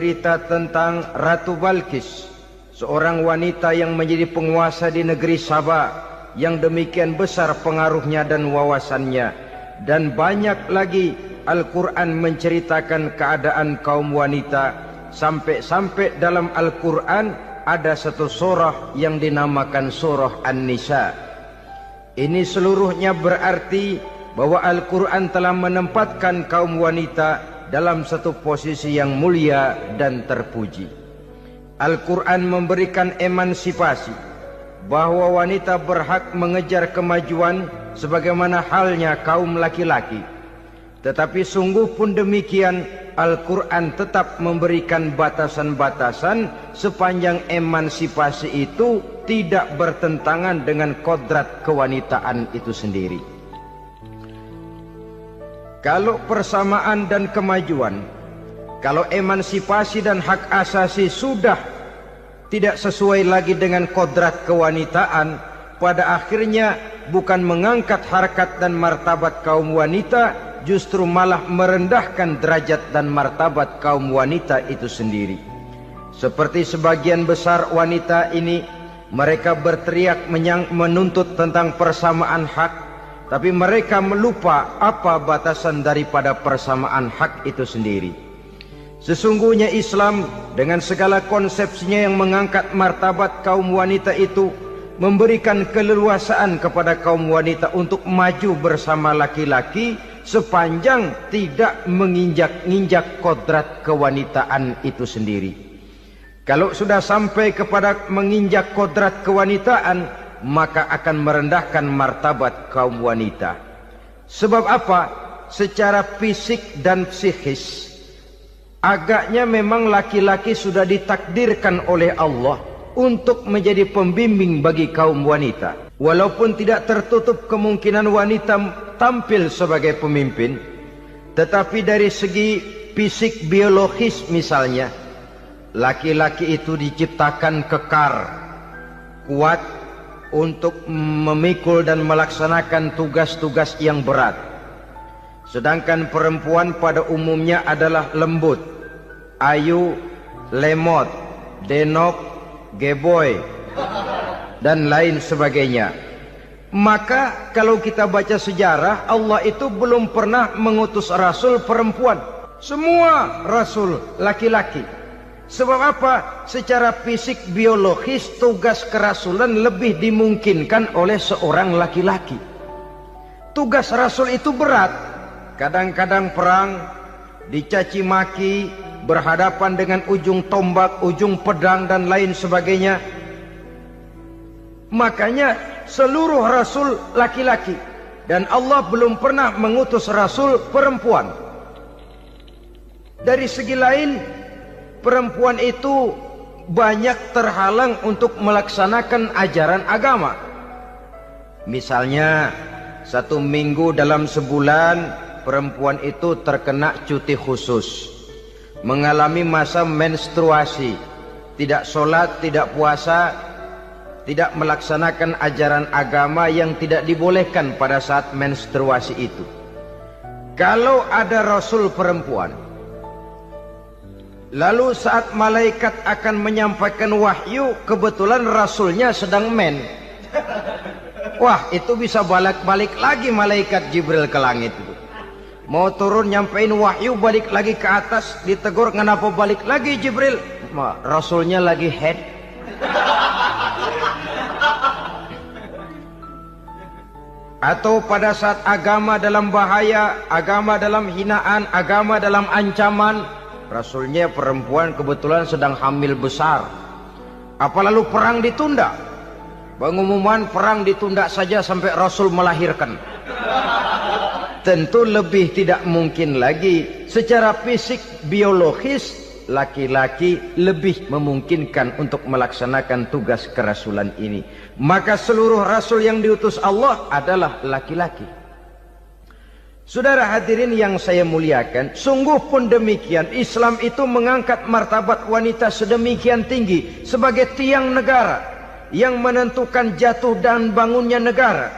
Cerita tentang Ratu Balqis, seorang wanita yang menjadi penguasa di negeri Sabah, yang demikian besar pengaruhnya dan wawasannya. Dan banyak lagi Al-Quran menceritakan keadaan kaum wanita, sampai-sampai dalam Al-Quran ada satu surah yang dinamakan surah An-Nisa. Ini seluruhnya berarti bahwa Al-Quran telah menempatkan kaum wanita dalam satu posisi yang mulia dan terpuji. Al-Quran memberikan emansipasi, bahwa wanita berhak mengejar kemajuan sebagaimana halnya kaum laki-laki. Tetapi sungguh pun demikian, Al-Quran tetap memberikan batasan-batasan sepanjang emansipasi itu tidak bertentangan dengan kodrat kewanitaan itu sendiri. Kalau persamaan dan kemajuan, kalau emansipasi dan hak asasi sudah tidak sesuai lagi dengan kodrat kewanitaan, pada akhirnya bukan mengangkat harkat dan martabat kaum wanita, justru malah merendahkan derajat dan martabat kaum wanita itu sendiri. Seperti sebagian besar wanita ini, mereka berteriak menuntut tentang persamaan hak, tapi mereka melupa apa batasan daripada persamaan hak itu sendiri. Sesungguhnya Islam dengan segala konsepsinya yang mengangkat martabat kaum wanita itu, memberikan keleluasaan kepada kaum wanita untuk maju bersama laki-laki sepanjang tidak menginjak-injak kodrat kewanitaan itu sendiri. Kalau sudah sampai kepada menginjak kodrat kewanitaan, maka akan merendahkan martabat kaum wanita. Sebab apa? Secara fisik dan psikis, agaknya memang laki-laki sudah ditakdirkan oleh Allah untuk menjadi pembimbing bagi kaum wanita. Walaupun tidak tertutup kemungkinan wanita tampil sebagai pemimpin, tetapi dari segi fisik biologis misalnya, laki-laki itu diciptakan kekar, kuat untuk memikul dan melaksanakan tugas-tugas yang berat. Sedangkan perempuan pada umumnya adalah lembut, ayu, lemot, denok, geboy, dan lain sebagainya. Maka kalau kita baca sejarah, Allah itu belum pernah mengutus rasul perempuan. Semua rasul laki-laki. Sebab apa? Secara fisik biologis tugas kerasulan lebih dimungkinkan oleh seorang laki-laki. Tugas rasul itu berat. Kadang-kadang perang, dicaci maki, berhadapan dengan ujung tombak, ujung pedang dan lain sebagainya. Makanya seluruh rasul laki-laki, dan Allah belum pernah mengutus rasul perempuan. Dari segi lain, perempuan itu banyak terhalang untuk melaksanakan ajaran agama. Misalnya, 1 minggu dalam sebulan perempuan itu terkena cuti khusus, mengalami masa menstruasi, tidak sholat, tidak puasa, tidak melaksanakan ajaran agama yang tidak dibolehkan pada saat menstruasi itu. Kalau ada rasul perempuan, lalu saat malaikat akan menyampaikan wahyu, kebetulan rasulnya sedang wah, itu bisa balik lagi malaikat Jibril ke langit itu. Mau turun nyampein wahyu, balik lagi ke atas, ditegur, kenapa balik lagi Jibril? Rasulnya lagi head. Atau pada saat agama dalam bahaya, agama dalam hinaan, agama dalam ancaman, rasulnya perempuan kebetulan sedang hamil besar. Apa lalu perang ditunda? Pengumuman perang ditunda saja sampai rasul melahirkan. Tentu lebih tidak mungkin lagi. Secara fisik biologis, laki-laki lebih memungkinkan untuk melaksanakan tugas kerasulan ini. Maka seluruh rasul yang diutus Allah adalah laki-laki. Saudara hadirin yang saya muliakan, sungguh pun demikian, Islam itu mengangkat martabat wanita sedemikian tinggi sebagai tiang negara yang menentukan jatuh dan bangunnya negara.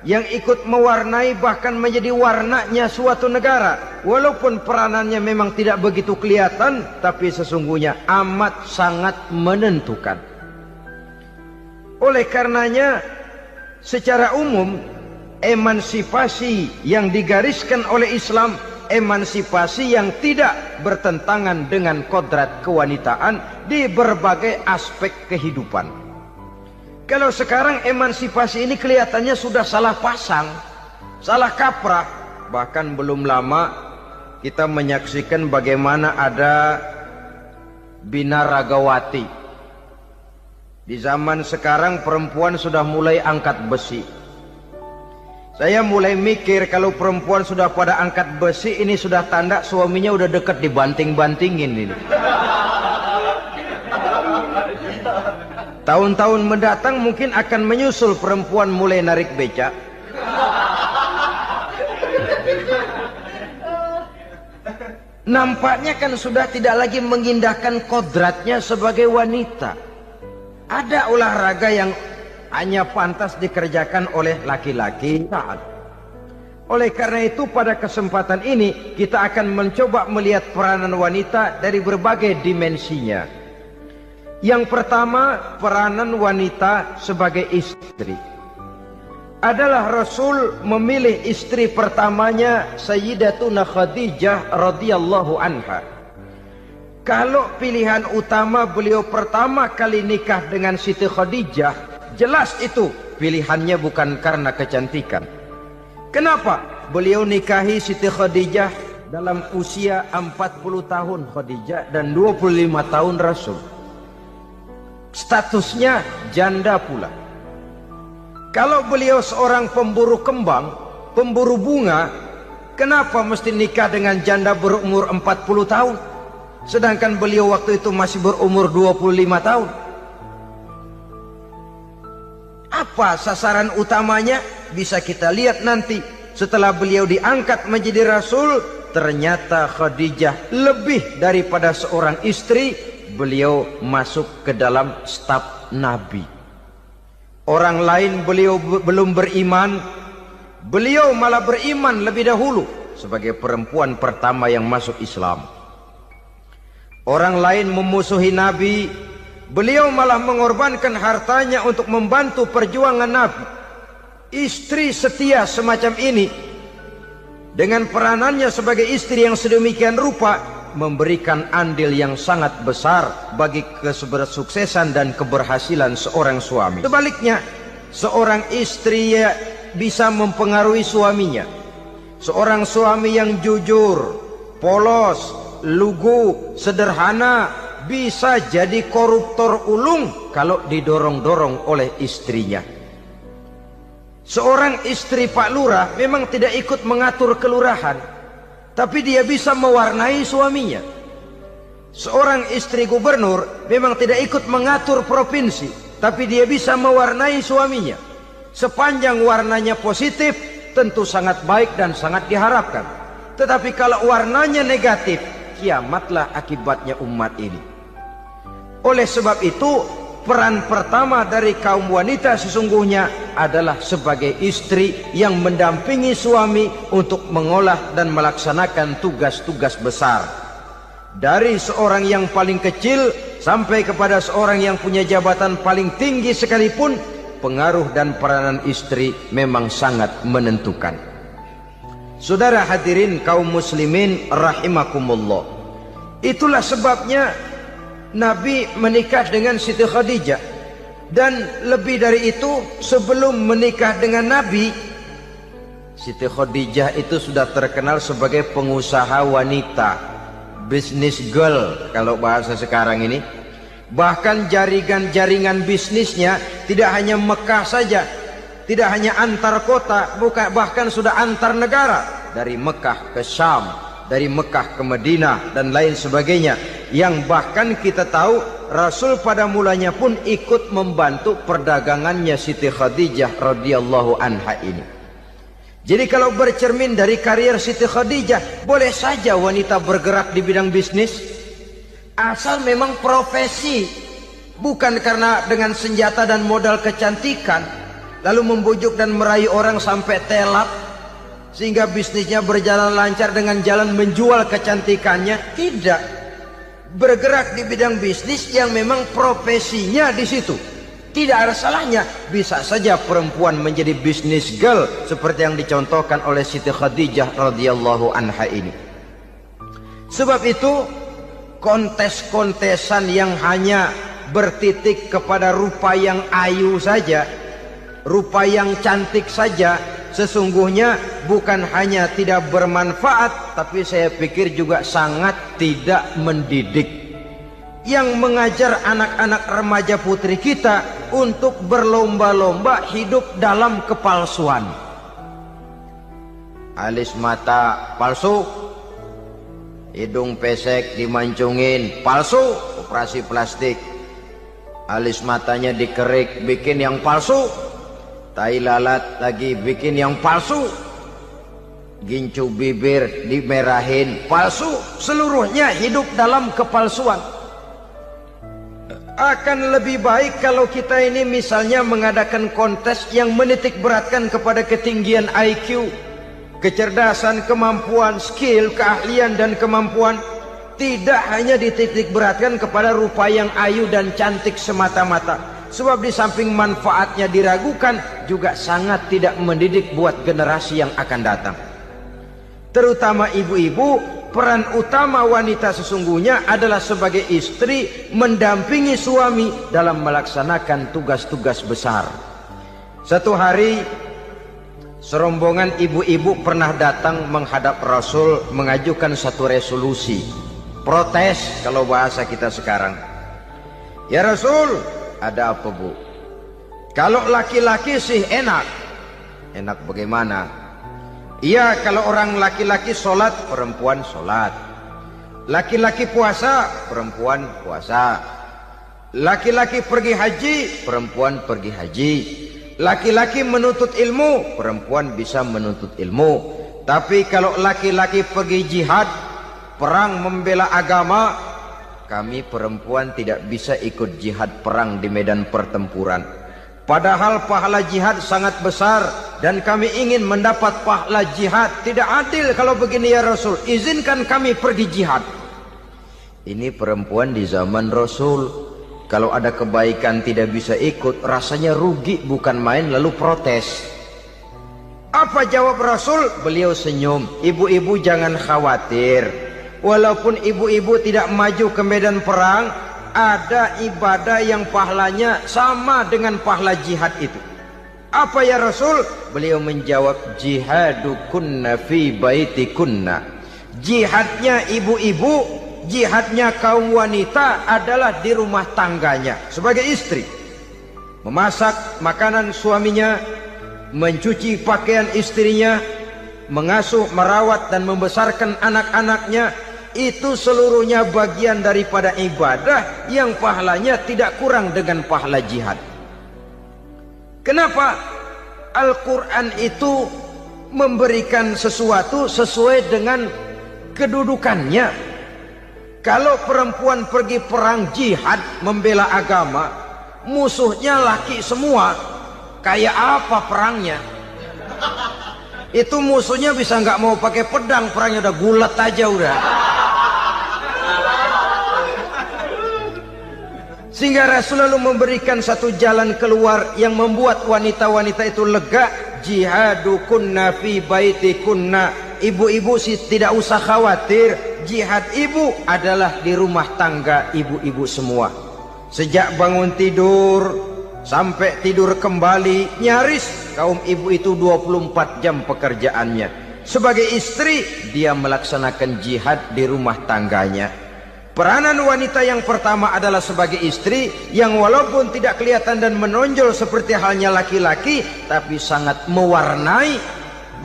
yang ikut mewarnai bahkan menjadi warnanya suatu negara. Walaupun peranannya memang tidak begitu kelihatan, tapi sesungguhnya amat sangat menentukan. Oleh karenanya, secara umum, emansipasi yang digariskan oleh Islam, emansipasi yang tidak bertentangan dengan kodrat kewanitaan di berbagai aspek kehidupan. Kalau sekarang emansipasi ini kelihatannya sudah salah pasang, salah kaprah. Bahkan belum lama kita menyaksikan bagaimana ada binaragawati. Di zaman sekarang perempuan sudah mulai angkat besi. Saya mulai mikir kalau perempuan sudah pada angkat besi, ini sudah tanda suaminya udah dekat dibanting-bantingin ini. Tahun-tahun mendatang mungkin akan menyusul perempuan mulai narik becak. Nampaknya kan sudah tidak lagi mengindahkan kodratnya sebagai wanita. Ada olahraga yang hanya pantas dikerjakan oleh laki-laki. Oleh karena itu pada kesempatan ini kita akan mencoba melihat peranan wanita dari berbagai dimensinya. Yang pertama, peranan wanita sebagai istri. Adalah Rasul memilih istri pertamanya Sayyidatuna Khadijah radhiyallahu anha. Kalau pilihan utama beliau pertama kali nikah dengan Siti Khadijah, jelas itu pilihannya bukan karena kecantikan. Kenapa? Beliau nikahi Siti Khadijah dalam usia 40 tahun Khadijah dan 25 tahun Rasul. Statusnya janda pula. Kalau beliau seorang pemburu kembang, pemburu bunga, kenapa mesti nikah dengan janda berumur 40 tahun? Sedangkan beliau waktu itu masih berumur 25 tahun. Apa sasaran utamanya? Bisa kita lihat nanti. Setelah beliau diangkat menjadi Rasul, ternyata Khadijah lebih daripada seorang istri. Beliau masuk ke dalam staf Nabi. Orang lain beliau belum beriman, beliau malah beriman lebih dahulu sebagai perempuan pertama yang masuk Islam. Orang lain memusuhi Nabi, beliau malah mengorbankan hartanya untuk membantu perjuangan Nabi. Istri setia semacam ini dengan peranannya sebagai istri yang sedemikian rupa memberikan andil yang sangat besar bagi kesuksesan dan keberhasilan seorang suami. Sebaliknya, seorang istri bisa mempengaruhi suaminya. Seorang suami yang jujur, polos, lugu, sederhana bisa jadi koruptor ulung kalau didorong-dorong oleh istrinya. Seorang istri Pak Lurah memang tidak ikut mengatur kelurahan, tapi dia bisa mewarnai suaminya. Seorang istri gubernur memang tidak ikut mengatur provinsi, tapi dia bisa mewarnai suaminya. Sepanjang warnanya positif, tentu sangat baik dan sangat diharapkan. Tetapi kalau warnanya negatif, kiamatlah akibatnya umat ini. Oleh sebab itu, peran pertama dari kaum wanita sesungguhnya adalah sebagai istri yang mendampingi suami untuk mengolah dan melaksanakan tugas-tugas besar. Dari seorang yang paling kecil sampai kepada seorang yang punya jabatan paling tinggi sekalipun, pengaruh dan peranan istri memang sangat menentukan. Saudara hadirin kaum muslimin rahimakumullah. Itulah sebabnya Nabi menikah dengan Siti Khadijah. Dan lebih dari itu, sebelum menikah dengan Nabi, Siti Khadijah itu sudah terkenal sebagai pengusaha wanita, business girl kalau bahasa sekarang ini. Bahkan jaringan bisnisnya tidak hanya Mekah saja, tidak hanya antar kota, bahkan sudah antar negara, dari Mekah ke Syam, dari Mekah ke Madinah dan lain sebagainya, yang bahkan kita tahu Rasul pada mulanya pun ikut membantu perdagangannya Siti Khadijah radhiyallahu anha ini. Jadi kalau bercermin dari karier Siti Khadijah, boleh saja wanita bergerak di bidang bisnis, asal memang profesi, bukan karena dengan senjata dan modal kecantikan. lalu membujuk dan merayu orang sampai telap sehingga bisnisnya berjalan lancar dengan jalan menjual kecantikannya. Tidak, bergerak di bidang bisnis yang memang profesinya di situ. Tidak ada salahnya. Bisa saja perempuan menjadi bisnis girl seperti yang dicontohkan oleh Siti Khadijah radhiyallahu anha ini. Sebab itu kontes-kontesan yang hanya bertitik kepada rupa yang ayu saja, rupa yang cantik saja, sesungguhnya bukan hanya tidak bermanfaat, tapi saya pikir juga sangat tidak mendidik. Yang mengajar anak-anak remaja putri kita untuk berlomba-lomba hidup dalam kepalsuan. Alis mata palsu, hidung pesek dimancungin palsu, operasi plastik. Alis matanya dikerik bikin yang palsu, tai lalat lagi bikin yang palsu, gincu bibir dimerahin palsu. Seluruhnya hidup dalam kepalsuan. Akan lebih baik kalau kita ini misalnya mengadakan kontes yang menitik beratkan kepada ketinggian IQ, kecerdasan, kemampuan, skill, keahlian dan kemampuan. Tidak hanya dititik beratkan kepada rupa yang ayu dan cantik semata-mata. Sebab di samping manfaatnya diragukan, juga sangat tidak mendidik buat generasi yang akan datang. Terutama ibu-ibu, peran utama wanita sesungguhnya adalah sebagai istri mendampingi suami dalam melaksanakan tugas-tugas besar. Satu hari serombongan ibu-ibu pernah datang menghadap Rasul mengajukan satu resolusi, protes kalau bahasa kita sekarang. Ya Rasul, ada apa Bu? Kalau laki-laki sih enak. Enak bagaimana? Iya, kalau orang laki-laki sholat, perempuan sholat. Laki-laki puasa, perempuan puasa. Laki-laki pergi haji, perempuan pergi haji. Laki-laki menuntut ilmu, perempuan bisa menuntut ilmu. Tapi kalau laki-laki pergi jihad, perang membela agama, kami perempuan tidak bisa ikut jihad perang di medan pertempuran. Padahal pahala jihad sangat besar dan kami ingin mendapat pahala jihad. Tidak adil kalau begini ya Rasul, izinkan kami pergi jihad. Ini perempuan di zaman Rasul, kalau ada kebaikan tidak bisa ikut, rasanya rugi bukan main, lalu protes. Apa jawab Rasul? Beliau senyum. Ibu-ibu jangan khawatir, walaupun ibu-ibu tidak maju ke medan perang, ada ibadah yang pahalanya sama dengan pahala jihad itu. Apa ya Rasul? Beliau menjawab, jihadukunna fi baitikunna. Jihadnya ibu-ibu, jihadnya kaum wanita adalah di rumah tangganya sebagai istri. Memasak makanan suaminya, mencuci pakaian istrinya, mengasuh, merawat dan membesarkan anak-anaknya. Itu seluruhnya bagian daripada ibadah yang pahalanya tidak kurang dengan pahala jihad. Kenapa? Al-Quran itu memberikan sesuatu sesuai dengan kedudukannya. Kalau perempuan pergi perang jihad membela agama, musuhnya laki semua, kayak apa perangnya? Itu musuhnya bisa nggak mau pakai pedang, perangnya udah gulat aja udah. Sehingga Rasul lalu memberikan satu jalan keluar yang membuat wanita-wanita itu lega. Jihadukunna fi baitikunna. Ibu-ibu sih tidak usah khawatir, jihad ibu adalah di rumah tangga ibu-ibu semua. Sejak bangun tidur sampai tidur kembali, nyaris kaum ibu itu 24 jam pekerjaannya. Sebagai istri, dia melaksanakan jihad di rumah tangganya. Peranan wanita yang pertama adalah sebagai istri, yang walaupun tidak kelihatan dan menonjol seperti halnya laki-laki, tapi sangat mewarnai,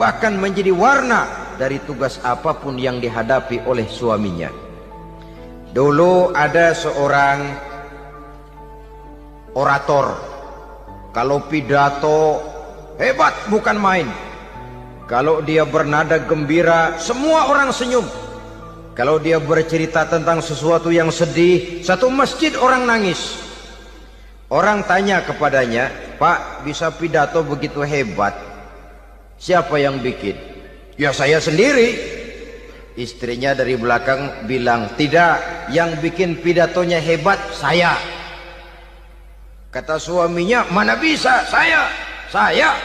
bahkan menjadi warna dari tugas apapun yang dihadapi oleh suaminya. Dulu ada seorang orator, kalau pidato hebat bukan main. Kalau dia bernada gembira, semua orang senyum. Kalau dia bercerita tentang sesuatu yang sedih, satu masjid orang nangis. Orang tanya kepadanya, Pak, bisa pidato begitu hebat, siapa yang bikin? Ya saya sendiri. Istrinya dari belakang bilang, tidak, yang bikin pidatonya hebat saya. Kata suaminya, mana bisa, saya,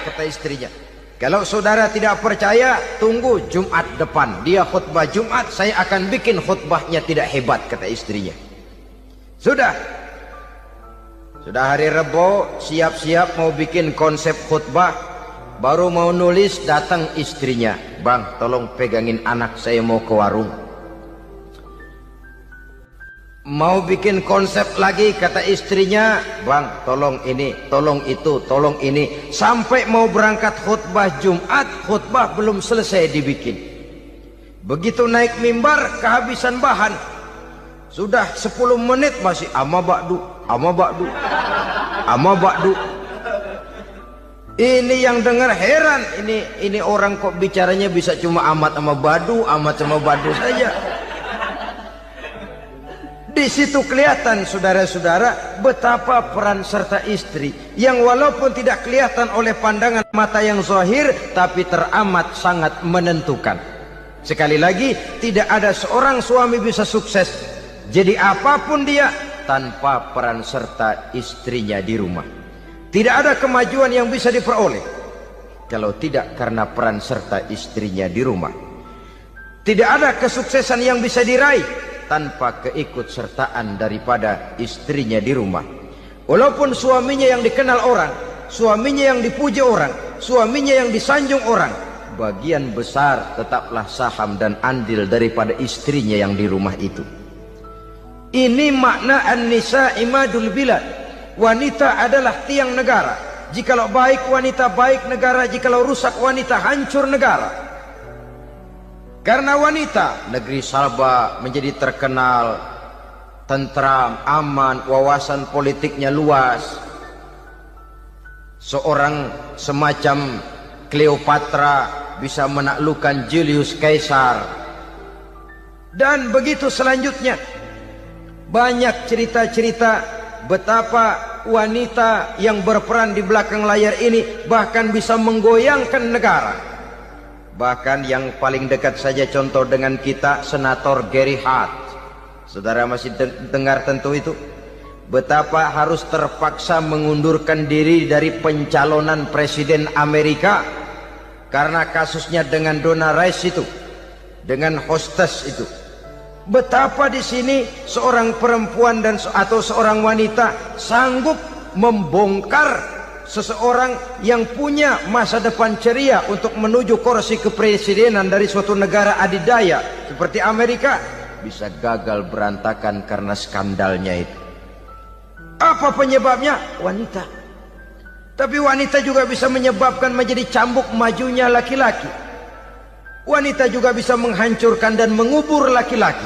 kata istrinya. Kalau saudara tidak percaya, tunggu Jumat depan, dia khutbah Jumat, saya akan bikin khutbahnya tidak hebat, kata istrinya. Sudah hari Rebo, siap-siap mau bikin konsep khutbah, baru mau nulis, datang istrinya. Bang, tolong pegangin anak, saya mau ke warung. Mau bikin konsep lagi, kata istrinya, bang, tolong ini, tolong itu, tolong ini. Sampai mau berangkat khutbah Jumat, khutbah belum selesai dibikin. Begitu naik mimbar, kehabisan bahan. Sudah 10 menit masih ama ba'du. Ini yang dengar heran, ini orang kok bicaranya bisa cuma amat sama badu saja. Di situ kelihatan saudara-saudara betapa peran serta istri yang walaupun tidak kelihatan oleh pandangan mata yang zahir, tapi teramat sangat menentukan. Sekali lagi, tidak ada seorang suami bisa sukses jadi apapun dia tanpa peran serta istrinya di rumah. Tidak ada kemajuan yang bisa diperoleh kalau tidak karena peran serta istrinya di rumah. Tidak ada kesuksesan yang bisa diraih tanpa keikutsertaan daripada istrinya di rumah. Walaupun suaminya yang dikenal orang, suaminya yang dipuji orang, suaminya yang disanjung orang, bagian besar tetaplah saham dan andil daripada istrinya yang di rumah itu. Ini makna an-nisa imadul bilad. Wanita adalah tiang negara. Jikalau baik wanita, baik negara. Jikalau rusak wanita, hancur negara. Karena wanita, negeri Salba menjadi terkenal tentram, aman, wawasan politiknya luas. Seorang semacam Cleopatra bisa menaklukkan Julius Caesar. Dan begitu selanjutnya. Banyak cerita-cerita betapa wanita yang berperan di belakang layar ini bahkan bisa menggoyangkan negara. Bahkan yang paling dekat saja contoh dengan kita, Senator Gary Hart. Saudara masih dengar tentu itu. Betapa harus terpaksa mengundurkan diri dari pencalonan presiden Amerika karena kasusnya dengan Donna Rice itu, dengan hostess itu. Betapa di sini seorang perempuan atau seorang wanita sanggup membongkar seseorang yang punya masa depan ceria untuk menuju kursi kepresidenan dari suatu negara adidaya seperti Amerika, bisa gagal berantakan karena skandalnya itu. Apa penyebabnya? Wanita. Tapi wanita juga bisa menyebabkan menjadi cambuk majunya laki-laki. Wanita juga bisa menghancurkan dan mengubur laki-laki.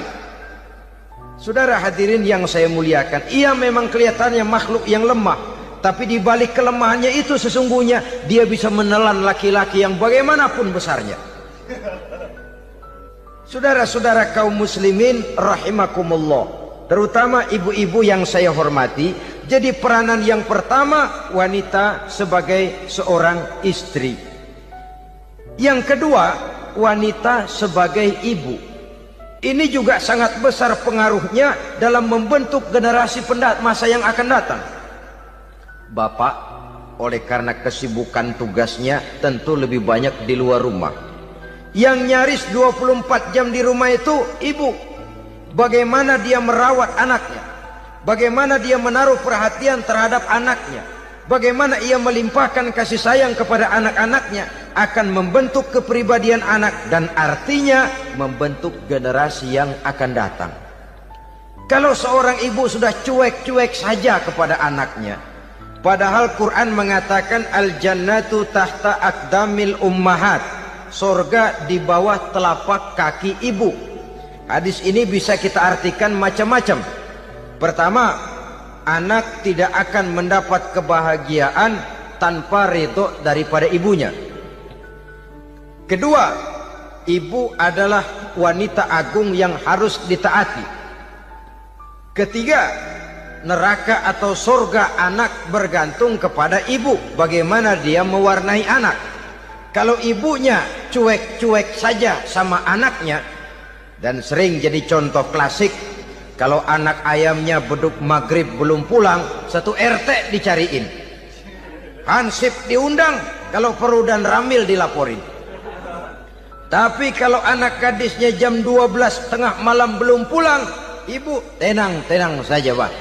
Saudara hadirin yang saya muliakan, ia memang kelihatannya makhluk yang lemah, tapi di balik kelemahannya itu sesungguhnya dia bisa menelan laki-laki yang bagaimanapun besarnya. Saudara-saudara kaum muslimin rahimakumullah, terutama ibu-ibu yang saya hormati, jadi peranan yang pertama wanita sebagai seorang istri. Yang kedua, wanita sebagai ibu. Ini juga sangat besar pengaruhnya dalam membentuk generasi masa yang akan datang. Bapak, oleh karena kesibukan tugasnya, tentu lebih banyak di luar rumah. Yang nyaris 24 jam di rumah itu ibu. Bagaimana dia merawat anaknya, bagaimana dia menaruh perhatian terhadap anaknya, bagaimana ia melimpahkan kasih sayang kepada anak-anaknya, akan membentuk kepribadian anak dan artinya membentuk generasi yang akan datang. Kalau seorang ibu sudah cuek-cuek saja kepada anaknya, padahal Quran mengatakan al-jannatu tahta aqdamil ummahat, surga di bawah telapak kaki ibu. Hadis ini bisa kita artikan macam-macam. Pertama, anak tidak akan mendapat kebahagiaan tanpa ridho daripada ibunya. Kedua, ibu adalah wanita agung yang harus ditaati. Ketiga, neraka atau surga anak bergantung kepada ibu. Bagaimana dia mewarnai anak. Kalau ibunya cuek-cuek saja sama anaknya, dan sering jadi contoh klasik, kalau anak ayamnya beduk maghrib belum pulang, satu RT dicariin, hansip diundang, kalau perlu dan ramil dilaporin. Tapi kalau anak gadisnya jam 12 tengah malam belum pulang, ibu tenang saja Pak.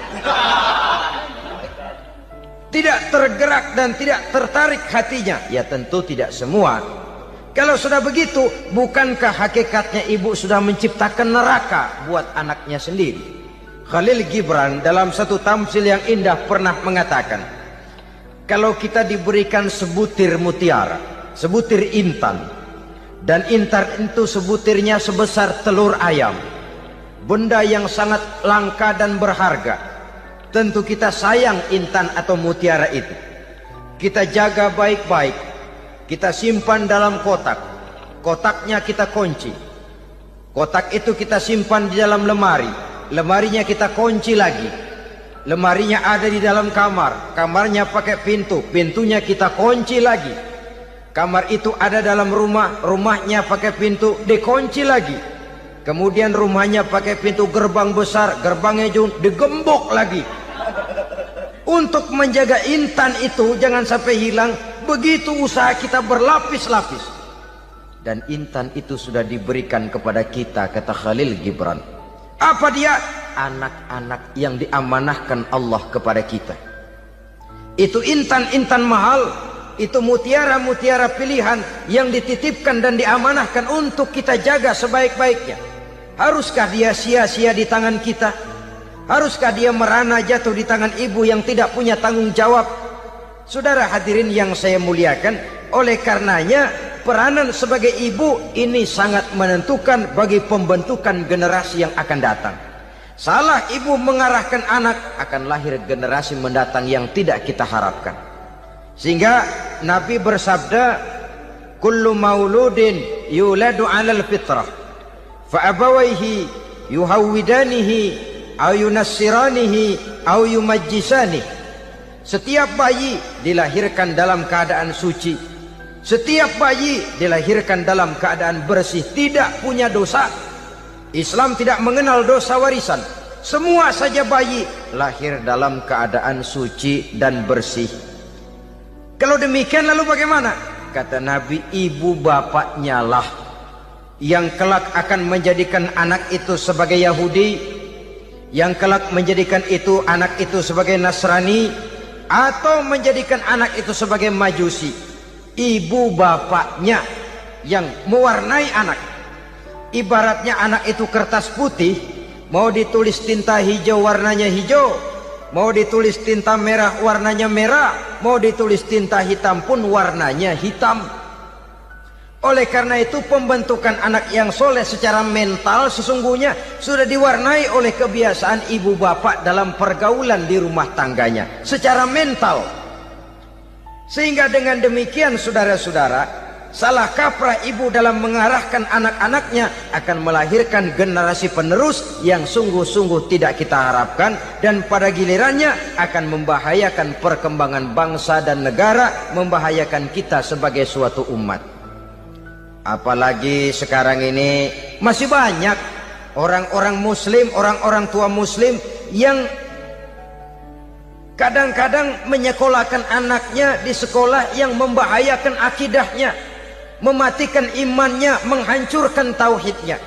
Tidak tergerak dan tidak tertarik hatinya. Ya tentu tidak semua. Kalau sudah begitu, bukankah hakikatnya ibu sudah menciptakan neraka buat anaknya sendiri? Khalil Gibran dalam satu tamsil yang indah pernah mengatakan, kalau kita diberikan sebutir mutiara, sebutir intan, dan intan itu sebutirnya sebesar telur ayam, benda yang sangat langka dan berharga, tentu kita sayang intan atau mutiara itu. Kita jaga baik-baik, kita simpan dalam kotak, kotaknya kita kunci, kotak itu kita simpan di dalam lemari, lemarinya kita kunci lagi, lemarinya ada di dalam kamar, kamarnya pakai pintu, pintunya kita kunci lagi, kamar itu ada dalam rumah, rumahnya pakai pintu, dikunci lagi, kemudian rumahnya pakai pintu gerbang besar, gerbangnya juga digembok lagi. Untuk menjaga intan itu jangan sampai hilang, begitu usaha kita berlapis-lapis. Dan intan itu sudah diberikan kepada kita, kata Khalil Gibran. Apa dia? Anak-anak yang diamanahkan Allah kepada kita. Itu intan-intan mahal, itu mutiara-mutiara pilihan yang dititipkan dan diamanahkan untuk kita jaga sebaik-baiknya. Haruskah dia sia-sia di tangan kita? Haruskah dia merana jatuh di tangan ibu yang tidak punya tanggung jawab? Saudara hadirin yang saya muliakan, oleh karenanya peranan sebagai ibu ini sangat menentukan bagi pembentukan generasi yang akan datang. Salah ibu mengarahkan anak, akan lahir generasi mendatang yang tidak kita harapkan. Sehingga Nabi bersabda, kullu mauludin yuladu 'alal fitrah fa abawaihi yuhawwidanihi au yunassiranihi au yumajjisanihi. Setiap bayi dilahirkan dalam keadaan suci, setiap bayi dilahirkan dalam keadaan bersih, tidak punya dosa. Islam tidak mengenal dosa warisan. Semua saja bayi lahir dalam keadaan suci dan bersih. Kalau demikian lalu bagaimana? Kata Nabi, ibu bapaknya lah yang kelak akan menjadikan anak itu sebagai Yahudi, yang kelak menjadikan itu anak itu sebagai Nasrani, atau menjadikan anak itu sebagai Majusi. Ibu bapaknya yang mewarnai anak. Ibaratnya anak itu kertas putih, mau ditulis tinta hijau warnanya hijau, mau ditulis tinta merah warnanya merah, mau ditulis tinta hitam pun warnanya hitam. Oleh karena itu pembentukan anak yang soleh secara mental sesungguhnya sudah diwarnai oleh kebiasaan ibu bapak dalam pergaulan di rumah tangganya secara mental. Sehingga dengan demikian saudara-saudara, salah kaprah ibu dalam mengarahkan anak-anaknya akan melahirkan generasi penerus yang sungguh-sungguh tidak kita harapkan, dan pada gilirannya akan membahayakan perkembangan bangsa dan negara, membahayakan kita sebagai suatu umat. Apalagi sekarang ini masih banyak orang-orang muslim, orang-orang tua muslim yang kadang-kadang menyekolahkan anaknya di sekolah yang membahayakan akidahnya, mematikan imannya, menghancurkan tauhidnya.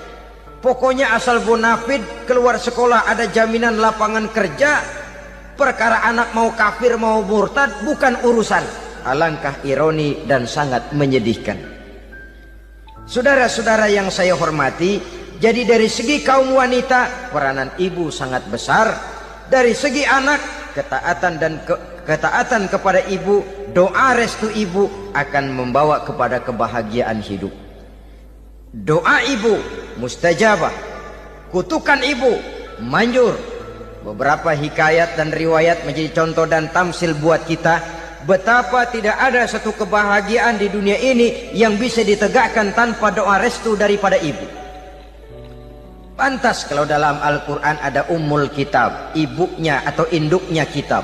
Pokoknya asal bonafid keluar sekolah ada jaminan lapangan kerja, perkara anak mau kafir mau murtad bukan urusan. Alangkah ironi dan sangat menyedihkan. Saudara-saudara yang saya hormati, jadi dari segi kaum wanita peranan ibu sangat besar. Dari segi anak, ketaatan kepada ibu, doa restu ibu akan membawa kepada kebahagiaan hidup. Doa ibu mustajabah, kutukan ibu manjur. Beberapa hikayat dan riwayat menjadi contoh dan tamsil buat kita betapa tidak ada satu kebahagiaan di dunia ini yang bisa ditegakkan tanpa doa restu daripada ibu. Pantas kalau dalam Al-Quran ada ummul kitab, ibunya atau induknya kitab.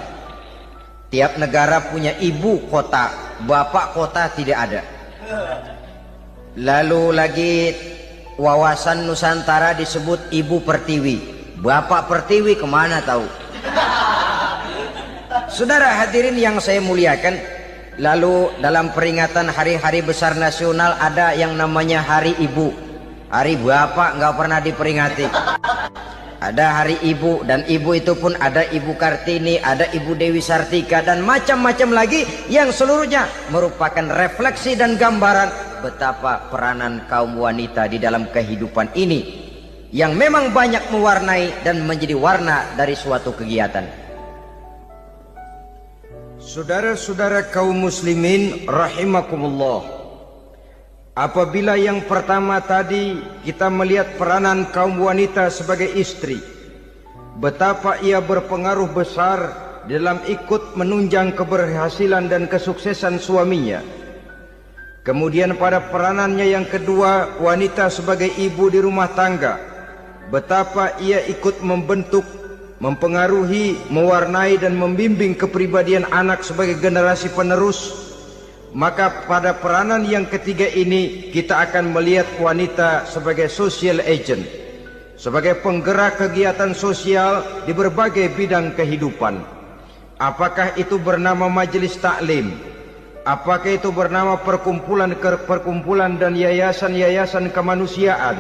Tiap negara punya ibu kota, bapak kota tidak ada. Lalu lagi wawasan Nusantara disebut Ibu Pertiwi, Bapak Pertiwi kemana tahu. Saudara hadirin yang saya muliakan, lalu dalam peringatan hari-hari besar nasional ada yang namanya Hari Ibu. Hari Bapak nggak pernah diperingati. Ada Hari Ibu, dan ibu itu pun ada Ibu Kartini, ada Ibu Dewi Sartika, dan macam-macam lagi yang seluruhnya merupakan refleksi dan gambaran betapa peranan kaum wanita di dalam kehidupan ini yang memang banyak mewarnai dan menjadi warna dari suatu kegiatan. Saudara-saudara kaum muslimin rahimakumullah, apabila yang pertama tadi kita melihat peranan kaum wanita sebagai istri, betapa ia berpengaruh besar dalam ikut menunjang keberhasilan dan kesuksesan suaminya. Kemudian pada peranannya yang kedua, wanita sebagai ibu di rumah tangga, betapa ia ikut membentuk, mempengaruhi, mewarnai dan membimbing kepribadian anak sebagai generasi penerus. Maka pada peranan yang ketiga ini kita akan melihat wanita sebagai social agent, sebagai penggerak kegiatan sosial di berbagai bidang kehidupan. Apakah itu bernama majelis taklim, apakah itu bernama perkumpulan dan yayasan-yayasan kemanusiaan,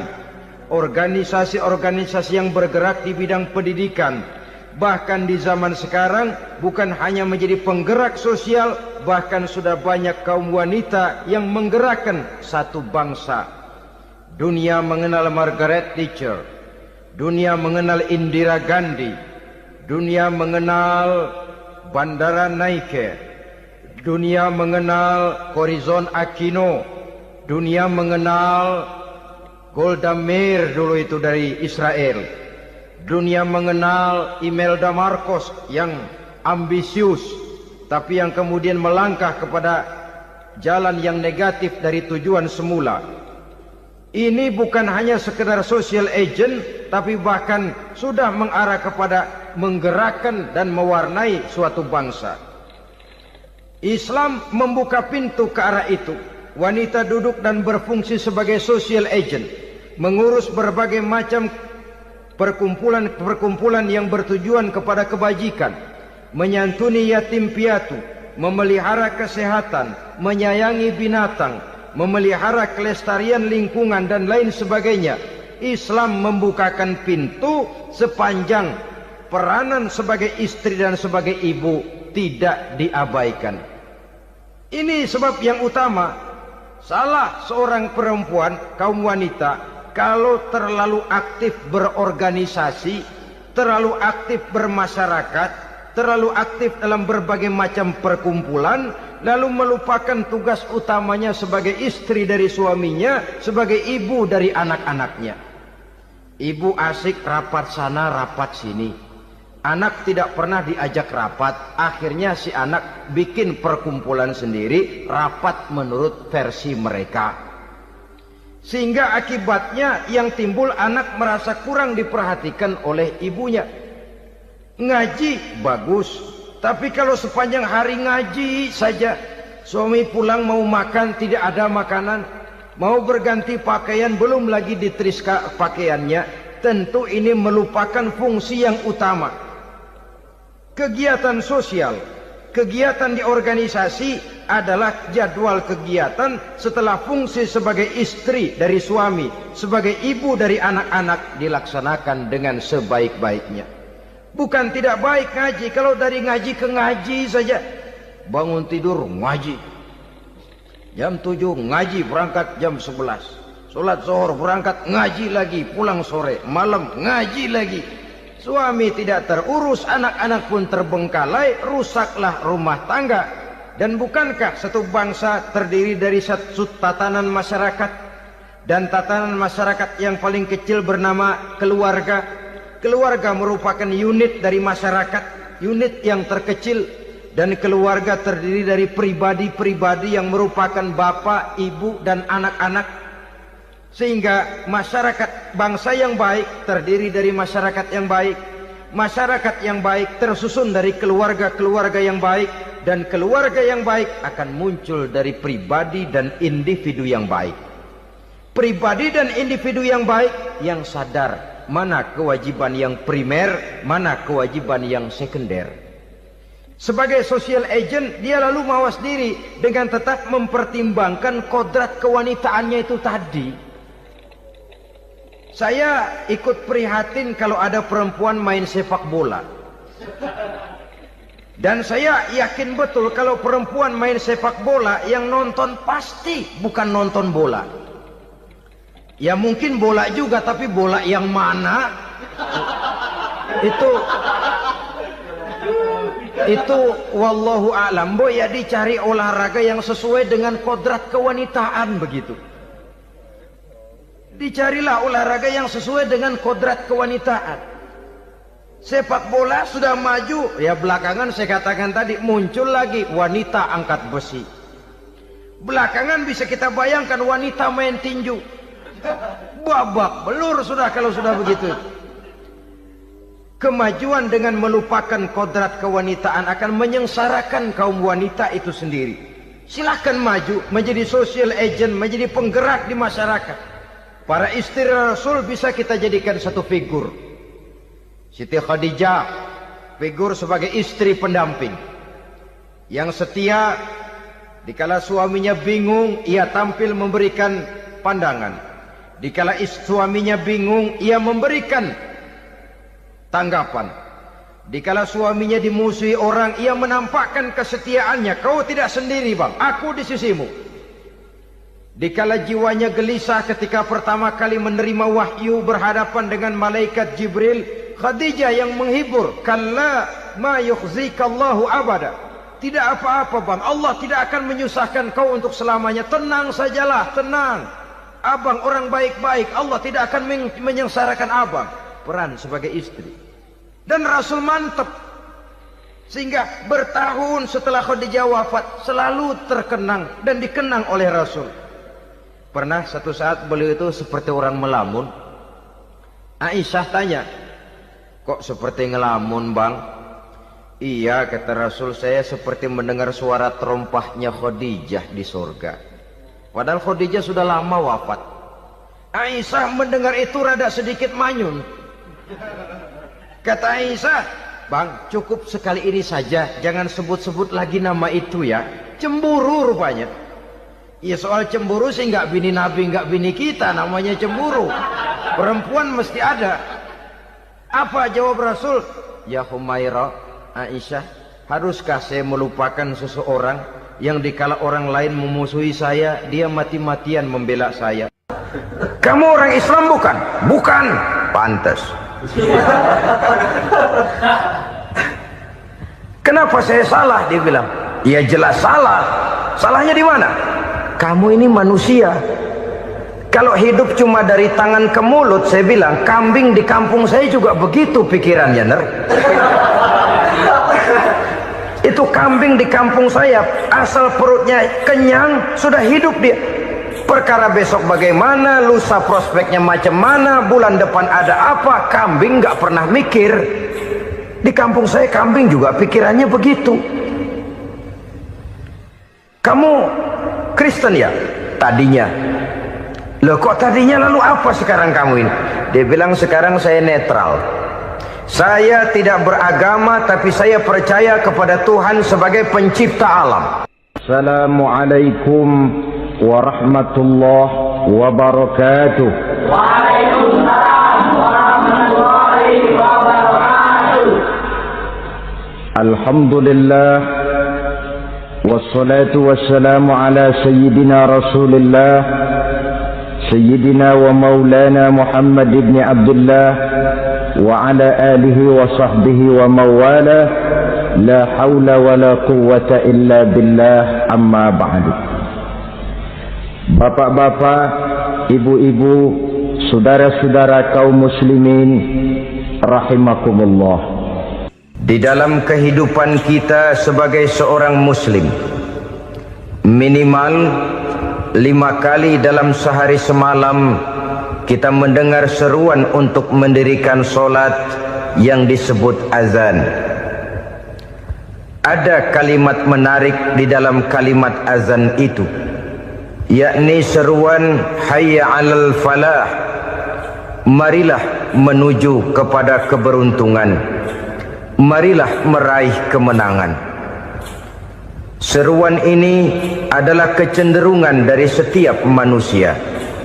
organisasi-organisasi yang bergerak di bidang pendidikan. Bahkan di zaman sekarang bukan hanya menjadi penggerak sosial, bahkan sudah banyak kaum wanita yang menggerakkan satu bangsa. Dunia mengenal Margaret Thatcher, dunia mengenal Indira Gandhi, dunia mengenal Bandara Naike, dunia mengenal Corazon Aquino, dunia mengenal Golda Meir dulu itu dari Israel. Dunia mengenal Imelda Marcos yang ambisius, tapi yang kemudian melangkah kepada jalan yang negatif dari tujuan semula. Ini bukan hanya sekedar social agent, tapi bahkan sudah mengarah kepada menggerakkan dan mewarnai suatu bangsa. Islam membuka pintu ke arah itu. Wanita duduk dan berfungsi sebagai social agent, mengurus berbagai macam perkumpulan yang bertujuan kepada kebajikan, menyantuni yatim piatu, memelihara kesehatan, menyayangi binatang, memelihara kelestarian lingkungan dan lain sebagainya. Islam membukakan pintu sepanjang peranan sebagai istri dan sebagai ibu tidak diabaikan. Ini sebab yang utama, salah seorang perempuan, kaum wanita, kalau terlalu aktif berorganisasi, terlalu aktif bermasyarakat, terlalu aktif dalam berbagai macam perkumpulan, lalu melupakan tugas utamanya sebagai istri dari suaminya, sebagai ibu dari anak-anaknya. Ibu asik rapat sana, rapat sini. Anak tidak pernah diajak rapat, akhirnya si anak bikin perkumpulan sendiri, rapat menurut versi mereka. Sehingga akibatnya yang timbul anak merasa kurang diperhatikan oleh ibunya. Ngaji bagus, tapi kalau sepanjang hari ngaji saja, suami pulang mau makan tidak ada makanan, mau berganti pakaian belum lagi diteriska pakaiannya, tentu ini melupakan fungsi yang utama. Kegiatan sosial, kegiatan di organisasi adalah jadwal kegiatan setelah fungsi sebagai istri dari suami, sebagai ibu dari anak-anak dilaksanakan dengan sebaik-baiknya. Bukan tidak baik ngaji, kalau dari ngaji ke ngaji saja. Bangun tidur ngaji, jam 7 ngaji, berangkat jam 11. Sholat zuhur berangkat ngaji lagi, pulang sore, malam ngaji lagi. Suami tidak terurus, anak-anak pun terbengkalai, rusaklah rumah tangga. Dan bukankah satu bangsa terdiri dari satu tatanan masyarakat, dan tatanan masyarakat yang paling kecil bernama keluarga. Keluarga merupakan unit dari masyarakat, unit yang terkecil, dan keluarga terdiri dari pribadi-pribadi yang merupakan bapak, ibu dan anak-anak. Sehingga masyarakat bangsa yang baik terdiri dari masyarakat yang baik. Masyarakat yang baik tersusun dari keluarga-keluarga yang baik. Dan keluarga yang baik akan muncul dari pribadi dan individu yang baik. Pribadi dan individu yang baik yang sadar mana kewajiban yang primer, mana kewajiban yang sekunder. Sebagai social agent, dia lalu mawas diri dengan tetap mempertimbangkan kodrat kewanitaannya itu tadi. Saya ikut prihatin kalau ada perempuan main sepak bola. Dan saya yakin betul kalau perempuan main sepak bola, yang nonton pasti bukan nonton bola. Ya mungkin bola juga, tapi bola yang mana? Itu wallahu a'lam. Ya dicari olahraga yang sesuai dengan kodrat kewanitaan begitu. Dicarilah olahraga yang sesuai dengan kodrat kewanitaan. Sepak bola sudah maju, ya belakangan saya katakan tadi muncul lagi wanita angkat besi. Belakangan bisa kita bayangkan wanita main tinju. Babak belur sudah kalau sudah begitu. Kemajuan dengan melupakan kodrat kewanitaan akan menyengsarakan kaum wanita itu sendiri. Silahkan maju menjadi social agent, menjadi penggerak di masyarakat. Para istri Rasul bisa kita jadikan satu figur. Siti Khadijah, figur sebagai istri pendamping yang setia. Dikala suaminya bingung, ia tampil memberikan pandangan. Dikala suaminya bingung, ia memberikan tanggapan. Dikala suaminya dimusuhi orang, ia menampakkan kesetiaannya. Kau tidak sendiri bang, aku di sisimu. Dikala jiwanya gelisah ketika pertama kali menerima wahyu berhadapan dengan malaikat Jibril, Khadijah yang menghibur. Kalla ma yukhzikallahu abada. Tidak apa-apa bang, Allah tidak akan menyusahkan kau untuk selamanya. Tenang sajalah, tenang. Abang orang baik-baik, Allah tidak akan menyengsarakan abang. Peran sebagai istri. Dan Rasul mantap. Sehingga bertahun setelah Khadijah wafat, selalu terkenang dan dikenang oleh Rasul. Pernah satu saat beliau itu seperti orang melamun. Aisyah tanya, kok seperti ngelamun bang? Iya kata Rasul, saya seperti mendengar suara terompahnya Khadijah di surga. Padahal Khadijah sudah lama wafat. Aisyah mendengar itu rada sedikit manyun. Kata Aisyah, bang cukup sekali ini saja, jangan sebut-sebut lagi nama itu ya. Cemburu rupanya. Ya soal cemburu sih nggak bini Nabi, nggak bini kita, namanya cemburu. Perempuan mesti ada. Apa jawab Rasul? Ya Humairah, Aisyah, haruskah saya melupakan seseorang yang dikala orang lain memusuhi saya, dia mati-matian membela saya? Kamu orang Islam bukan? Bukan. Pantas. Kenapa saya salah? Dia bilang. Ya jelas salah. Salahnya di mana? Kamu ini manusia. Kalau hidup cuma dari tangan ke mulut, saya bilang kambing di kampung saya juga begitu pikirannya, ner. Itu kambing di kampung saya, asal perutnya kenyang sudah hidup dia. Perkara besok bagaimana, lusa prospeknya macam mana, bulan depan ada apa, kambing nggak pernah mikir. Di kampung saya kambing juga pikirannya begitu. Kamu Kristen ya? Tadinya. Loh kok tadinya, lalu apa sekarang kamu ini? Dia bilang sekarang saya netral. Saya tidak beragama, tapi saya percaya kepada Tuhan sebagai pencipta alam. Assalamualaikum warahmatullahi wabarakatuh. Waalaikumsalam warahmatullahi wabarakatuh. Alhamdulillah. Wassalatu wassalamu ala sayyidina Rasulillah Sayyidina wa maulana Muhammad ibn Abdullah wa ala alihi wa sahbihi wa mawala la hawla wa la quwwata illa billah amma ba'du. Bapak-bapak, ibu-ibu, saudara-saudara kaum muslimin rahimakumullah. Di dalam kehidupan kita sebagai seorang muslim, minimal 5 kali dalam sehari semalam kita mendengar seruan untuk mendirikan solat yang disebut azan. Ada kalimat menarik di dalam kalimat azan itu, yakni seruan hayya 'alal falah, marilah menuju kepada keberuntungan, marilah meraih kemenangan. Seruan ini adalah kecenderungan dari setiap manusia,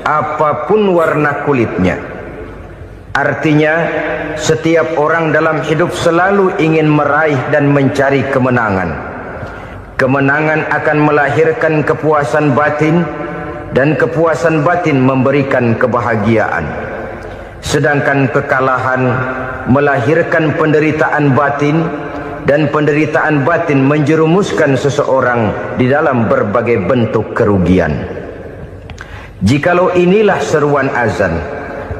apapun warna kulitnya. Artinya, setiap orang dalam hidup selalu ingin meraih dan mencari kemenangan. Kemenangan akan melahirkan kepuasan batin, dan kepuasan batin memberikan kebahagiaan. Sedangkan kekalahan melahirkan penderitaan batin, dan penderitaan batin menjerumuskan seseorang di dalam berbagai bentuk kerugian. Jikalau inilah seruan azan,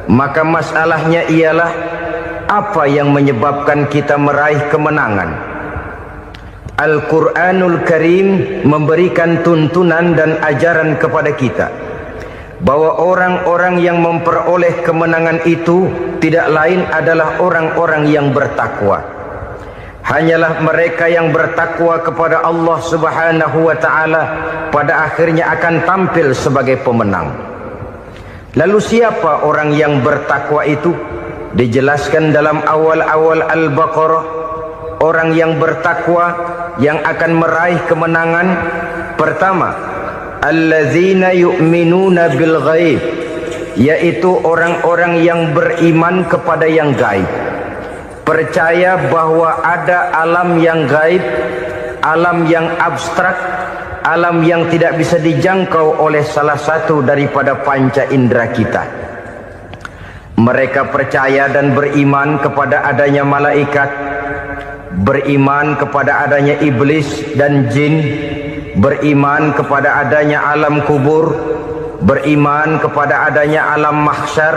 maka masalahnya ialah apa yang menyebabkan kita meraih kemenangan. Al-Quranul Karim memberikan tuntunan dan ajaran kepada kita bahwa orang-orang yang memperoleh kemenangan itu tidak lain adalah orang-orang yang bertakwa. Hanyalah mereka yang bertakwa kepada Allah Subhanahu wa ta'ala pada akhirnya akan tampil sebagai pemenang. Lalu siapa orang yang bertakwa itu? Dijelaskan dalam awal-awal Al-Baqarah, orang yang bertakwa yang akan meraih kemenangan. Pertama, allazina yu'minuna bil ghaib, yaitu orang-orang yang beriman kepada yang gaib, percaya bahwa ada alam yang gaib, alam yang abstrak, alam yang tidak bisa dijangkau oleh salah satu daripada panca indera kita. Mereka percaya dan beriman kepada adanya malaikat, beriman kepada adanya iblis dan jin, beriman kepada adanya alam kubur, beriman kepada adanya alam mahsyar,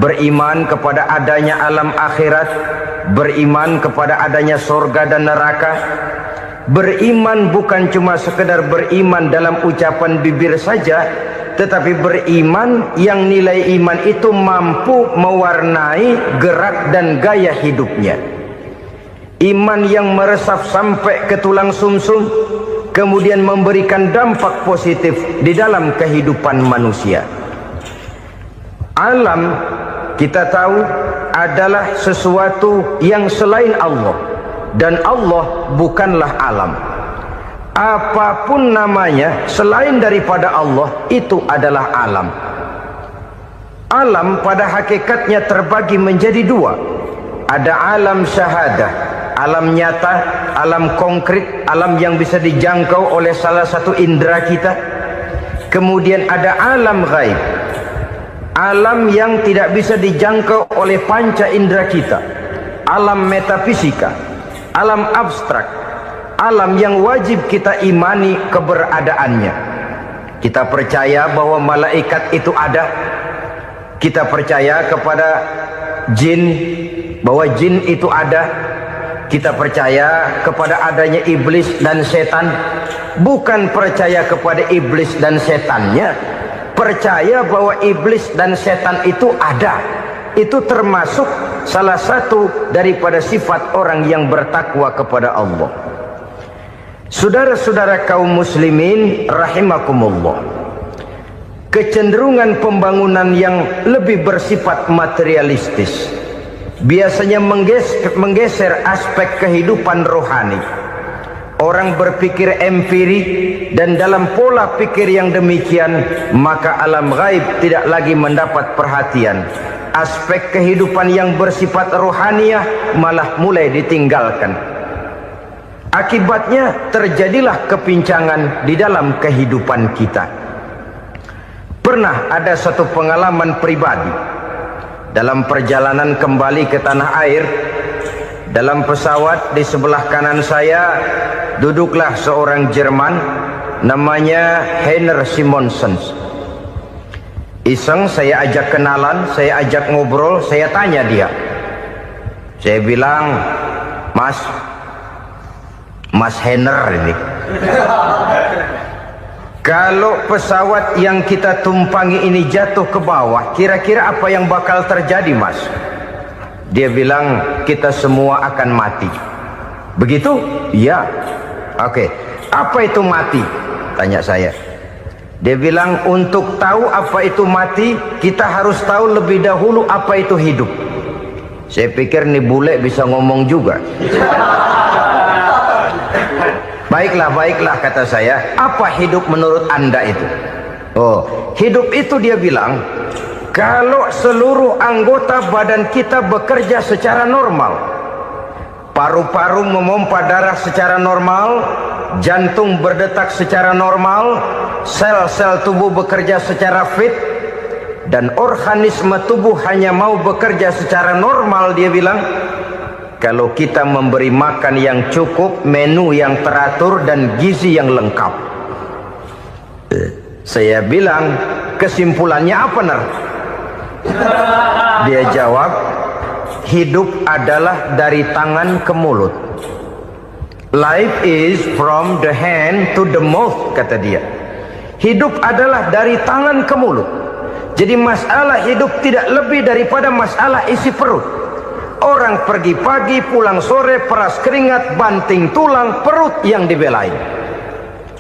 beriman kepada adanya alam akhirat, beriman kepada adanya surga dan neraka. Beriman bukan cuma sekedar beriman dalam ucapan bibir saja, tetapi beriman yang nilai iman itu mampu mewarnai gerak dan gaya hidupnya. Iman yang meresap sampai ke tulang sumsum, kemudian memberikan dampak positif di dalam kehidupan manusia. Alam, kita tahu, adalah sesuatu yang selain Allah, dan Allah bukanlah alam. Apapun namanya selain daripada Allah, itu adalah alam. Alam pada hakikatnya terbagi menjadi dua. Ada alam syahadah, alam nyata, alam konkret, alam yang bisa dijangkau oleh salah satu indera kita. Kemudian ada alam ghaib, alam yang tidak bisa dijangkau oleh panca indera kita, alam metafisika, alam abstrak, alam yang wajib kita imani keberadaannya. Kita percaya bahwa malaikat itu ada, kita percaya kepada jin, bahwa jin itu ada, kita percaya kepada adanya iblis dan setan. Bukan percaya kepada iblis dan setannya, percaya bahwa iblis dan setan itu ada. Itu termasuk salah satu daripada sifat orang yang bertakwa kepada Allah. Saudara-saudara kaum muslimin rahimakumullah, kecenderungan pembangunan yang lebih bersifat materialistis biasanya menggeser aspek kehidupan rohani. Orang berpikir empiri, dan dalam pola pikir yang demikian maka alam gaib tidak lagi mendapat perhatian. Aspek kehidupan yang bersifat rohaniah malah mulai ditinggalkan. Akibatnya terjadilah kepincangan di dalam kehidupan kita. Pernah ada satu pengalaman pribadi dalam perjalanan kembali ke tanah air. Dalam pesawat di sebelah kanan saya duduklah seorang Jerman namanya Heiner Simonsen. Iseng saya ajak kenalan, saya ajak ngobrol, saya tanya dia. Saya bilang, Mas Heiner ini, Kalau pesawat yang kita tumpangi ini jatuh ke bawah, kira-kira apa yang bakal terjadi, Mas? Dia bilang, kita semua akan mati. Begitu? Ya. Oke. Apa itu mati? Tanya saya. Dia bilang, untuk tahu apa itu mati, kita harus tahu lebih dahulu apa itu hidup. Saya pikir nih bule bisa ngomong juga. Baiklah kata saya. Apa hidup menurut Anda itu? Oh, hidup itu dia bilang, kalau seluruh anggota badan kita bekerja secara normal. Paru-paru memompa darah secara normal, jantung berdetak secara normal, sel-sel tubuh bekerja secara fit, dan organisme tubuh hanya mau bekerja secara normal. Dia bilang, kalau kita memberi makan yang cukup, menu yang teratur, dan gizi yang lengkap. Saya bilang, kesimpulannya apa, Ner? Dia jawab, hidup adalah dari tangan ke mulut. Life is from the hand to the mouth, kata dia. Hidup adalah dari tangan ke mulut. Jadi masalah hidup tidak lebih daripada masalah isi perut. Orang pergi pagi, pulang sore, peras keringat, banting tulang, perut yang dibelain.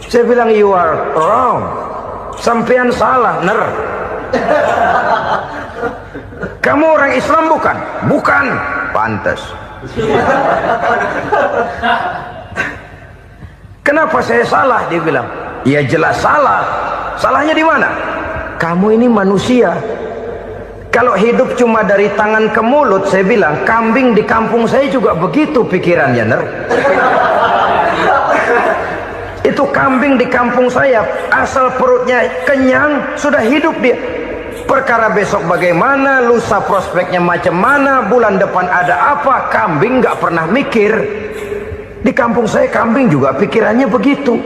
Saya bilang, you are wrong. Sampean salah, Ner. Kamu orang Islam bukan? Bukan. Pantas. Kenapa saya salah? Dia bilang, ya jelas salah. Salahnya di mana? Kamu ini manusia. Kalau hidup cuma dari tangan ke mulut, saya bilang, kambing di kampung saya juga begitu pikirannya, Ner. Itu kambing di kampung saya, asal perutnya kenyang, sudah hidup dia. Perkara besok bagaimana, lusa prospeknya macam mana, bulan depan ada apa, kambing nggak pernah mikir. Di kampung saya kambing juga pikirannya begitu.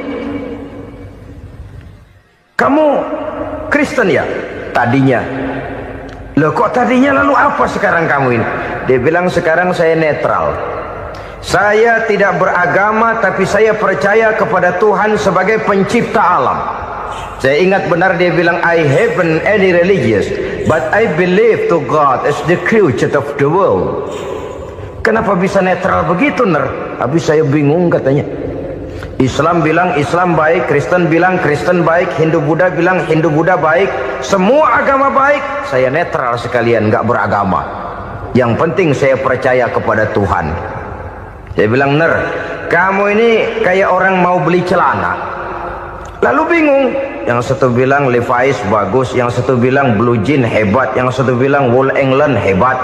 Kamu Kristen ya? Tadinya. Loh kok tadinya, lalu apa sekarang kamu ini? Dia bilang, sekarang saya netral. Saya tidak beragama, tapi saya percaya kepada Tuhan sebagai pencipta alam. Saya ingat benar dia bilang, I haven't any religious, but I believe to God as the creator of the world. Kenapa bisa netral begitu, Ner? Habis saya bingung katanya. Islam bilang Islam baik, Kristen bilang Kristen baik, Hindu Buddha bilang Hindu Buddha baik, semua agama baik. Saya netral sekalian, nggak beragama. Yang penting saya percaya kepada Tuhan. Saya bilang, Ner, kamu ini kayak orang mau beli celana, lalu bingung. Yang satu bilang Levi's bagus, yang satu bilang Blue Jean hebat, yang satu bilang Wool England hebat.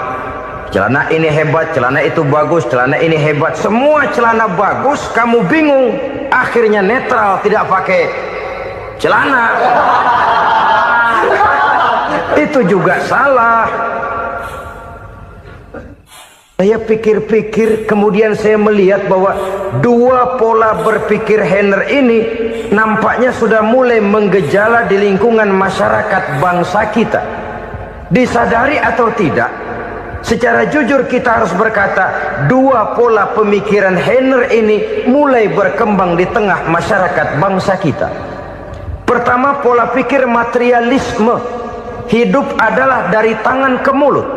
Celana ini hebat, celana itu bagus, celana ini hebat. Semua celana bagus, kamu bingung. Akhirnya netral, tidak pakai celana. Itu juga salah. Saya pikir-pikir, kemudian saya melihat bahwa dua pola berpikir Henner ini nampaknya sudah mulai menggejala di lingkungan masyarakat bangsa kita. Disadari atau tidak, secara jujur kita harus berkata, dua pola pemikiran Henner ini mulai berkembang di tengah masyarakat bangsa kita. Pertama, pola pikir materialisme. Hidup adalah dari tangan ke mulut.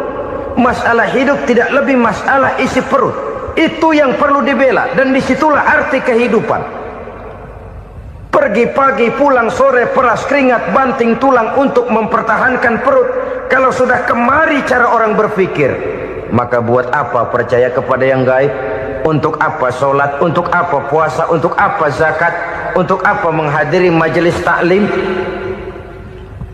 Masalah hidup tidak lebih masalah isi perut. Itu yang perlu dibela, dan disitulah arti kehidupan. Pergi pagi, pulang sore, peras keringat, banting tulang untuk mempertahankan perut. Kalau sudah kemari cara orang berpikir, maka buat apa percaya kepada yang gaib? Untuk apa sholat? Untuk apa puasa? Untuk apa zakat? Untuk apa menghadiri majelis taklim?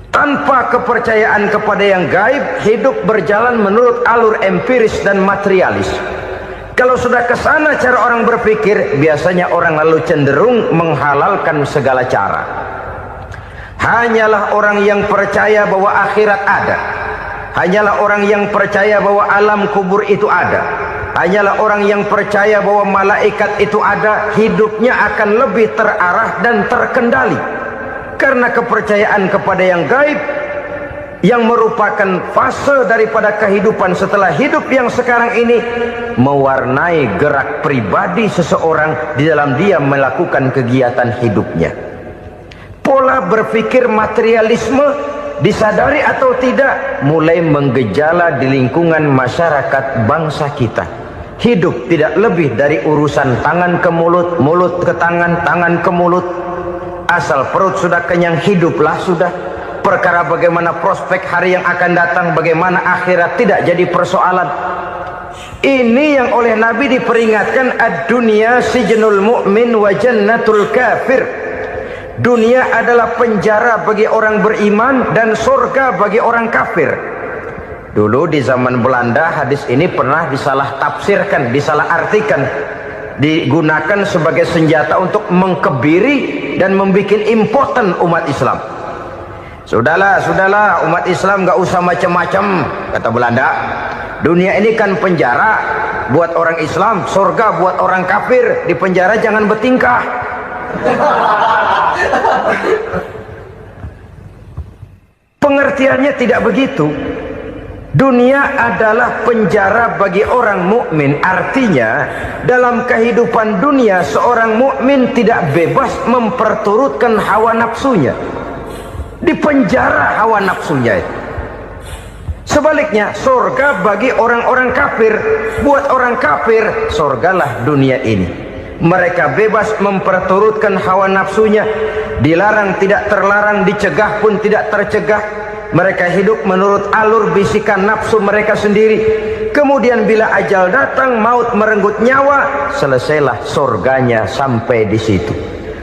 Tanpa kepercayaan kepada yang gaib, hidup berjalan menurut alur empiris dan materialis. Kalau sudah ke sana cara orang berpikir, biasanya orang lalu cenderung menghalalkan segala cara. Hanyalah orang yang percaya bahwa akhirat ada, hanyalah orang yang percaya bahwa alam kubur itu ada, hanyalah orang yang percaya bahwa malaikat itu ada, hidupnya akan lebih terarah dan terkendali. Karena kepercayaan kepada yang gaib, yang merupakan fase daripada kehidupan setelah hidup yang sekarang ini, mewarnai gerak pribadi seseorang di dalam dia melakukan kegiatan hidupnya. pola berpikir materialisme, disadari atau tidak, mulai menggejala di lingkungan masyarakat bangsa kita. Hidup tidak lebih dari urusan tangan ke mulut, mulut ke tangan, tangan ke mulut. Asal perut sudah kenyang, hiduplah sudah. Perkara bagaimana prospek hari yang akan datang, bagaimana akhirat, tidak jadi persoalan. Ini yang oleh Nabi diperingatkan, ad-dunya sijnul mu'min wa jannatul kafir. Dunia adalah penjara bagi orang beriman dan surga bagi orang kafir. Dulu di zaman Belanda hadis ini pernah disalah tafsirkan, disalah artikan, digunakan sebagai senjata untuk mengkebiri dan membuat impoten umat Islam. Sudahlah umat Islam gak usah macam-macam, kata Belanda. Dunia ini kan penjara buat orang Islam, surga buat orang kafir. Di penjara jangan bertingkah. Pengertiannya tidak begitu. Dunia adalah penjara bagi orang mukmin. Artinya dalam kehidupan dunia seorang mukmin tidak bebas memperturutkan hawa nafsunya. Di penjara hawa nafsunya itu. Sebaliknya surga bagi orang-orang kafir. Buat orang kafir surgalah dunia ini. Mereka bebas memperturutkan hawa nafsunya, dilarang tidak terlarang, dicegah pun tidak tercegah. Mereka hidup menurut alur bisikan nafsu mereka sendiri. Kemudian bila ajal datang, maut merenggut nyawa, selesailah surganya sampai di situ.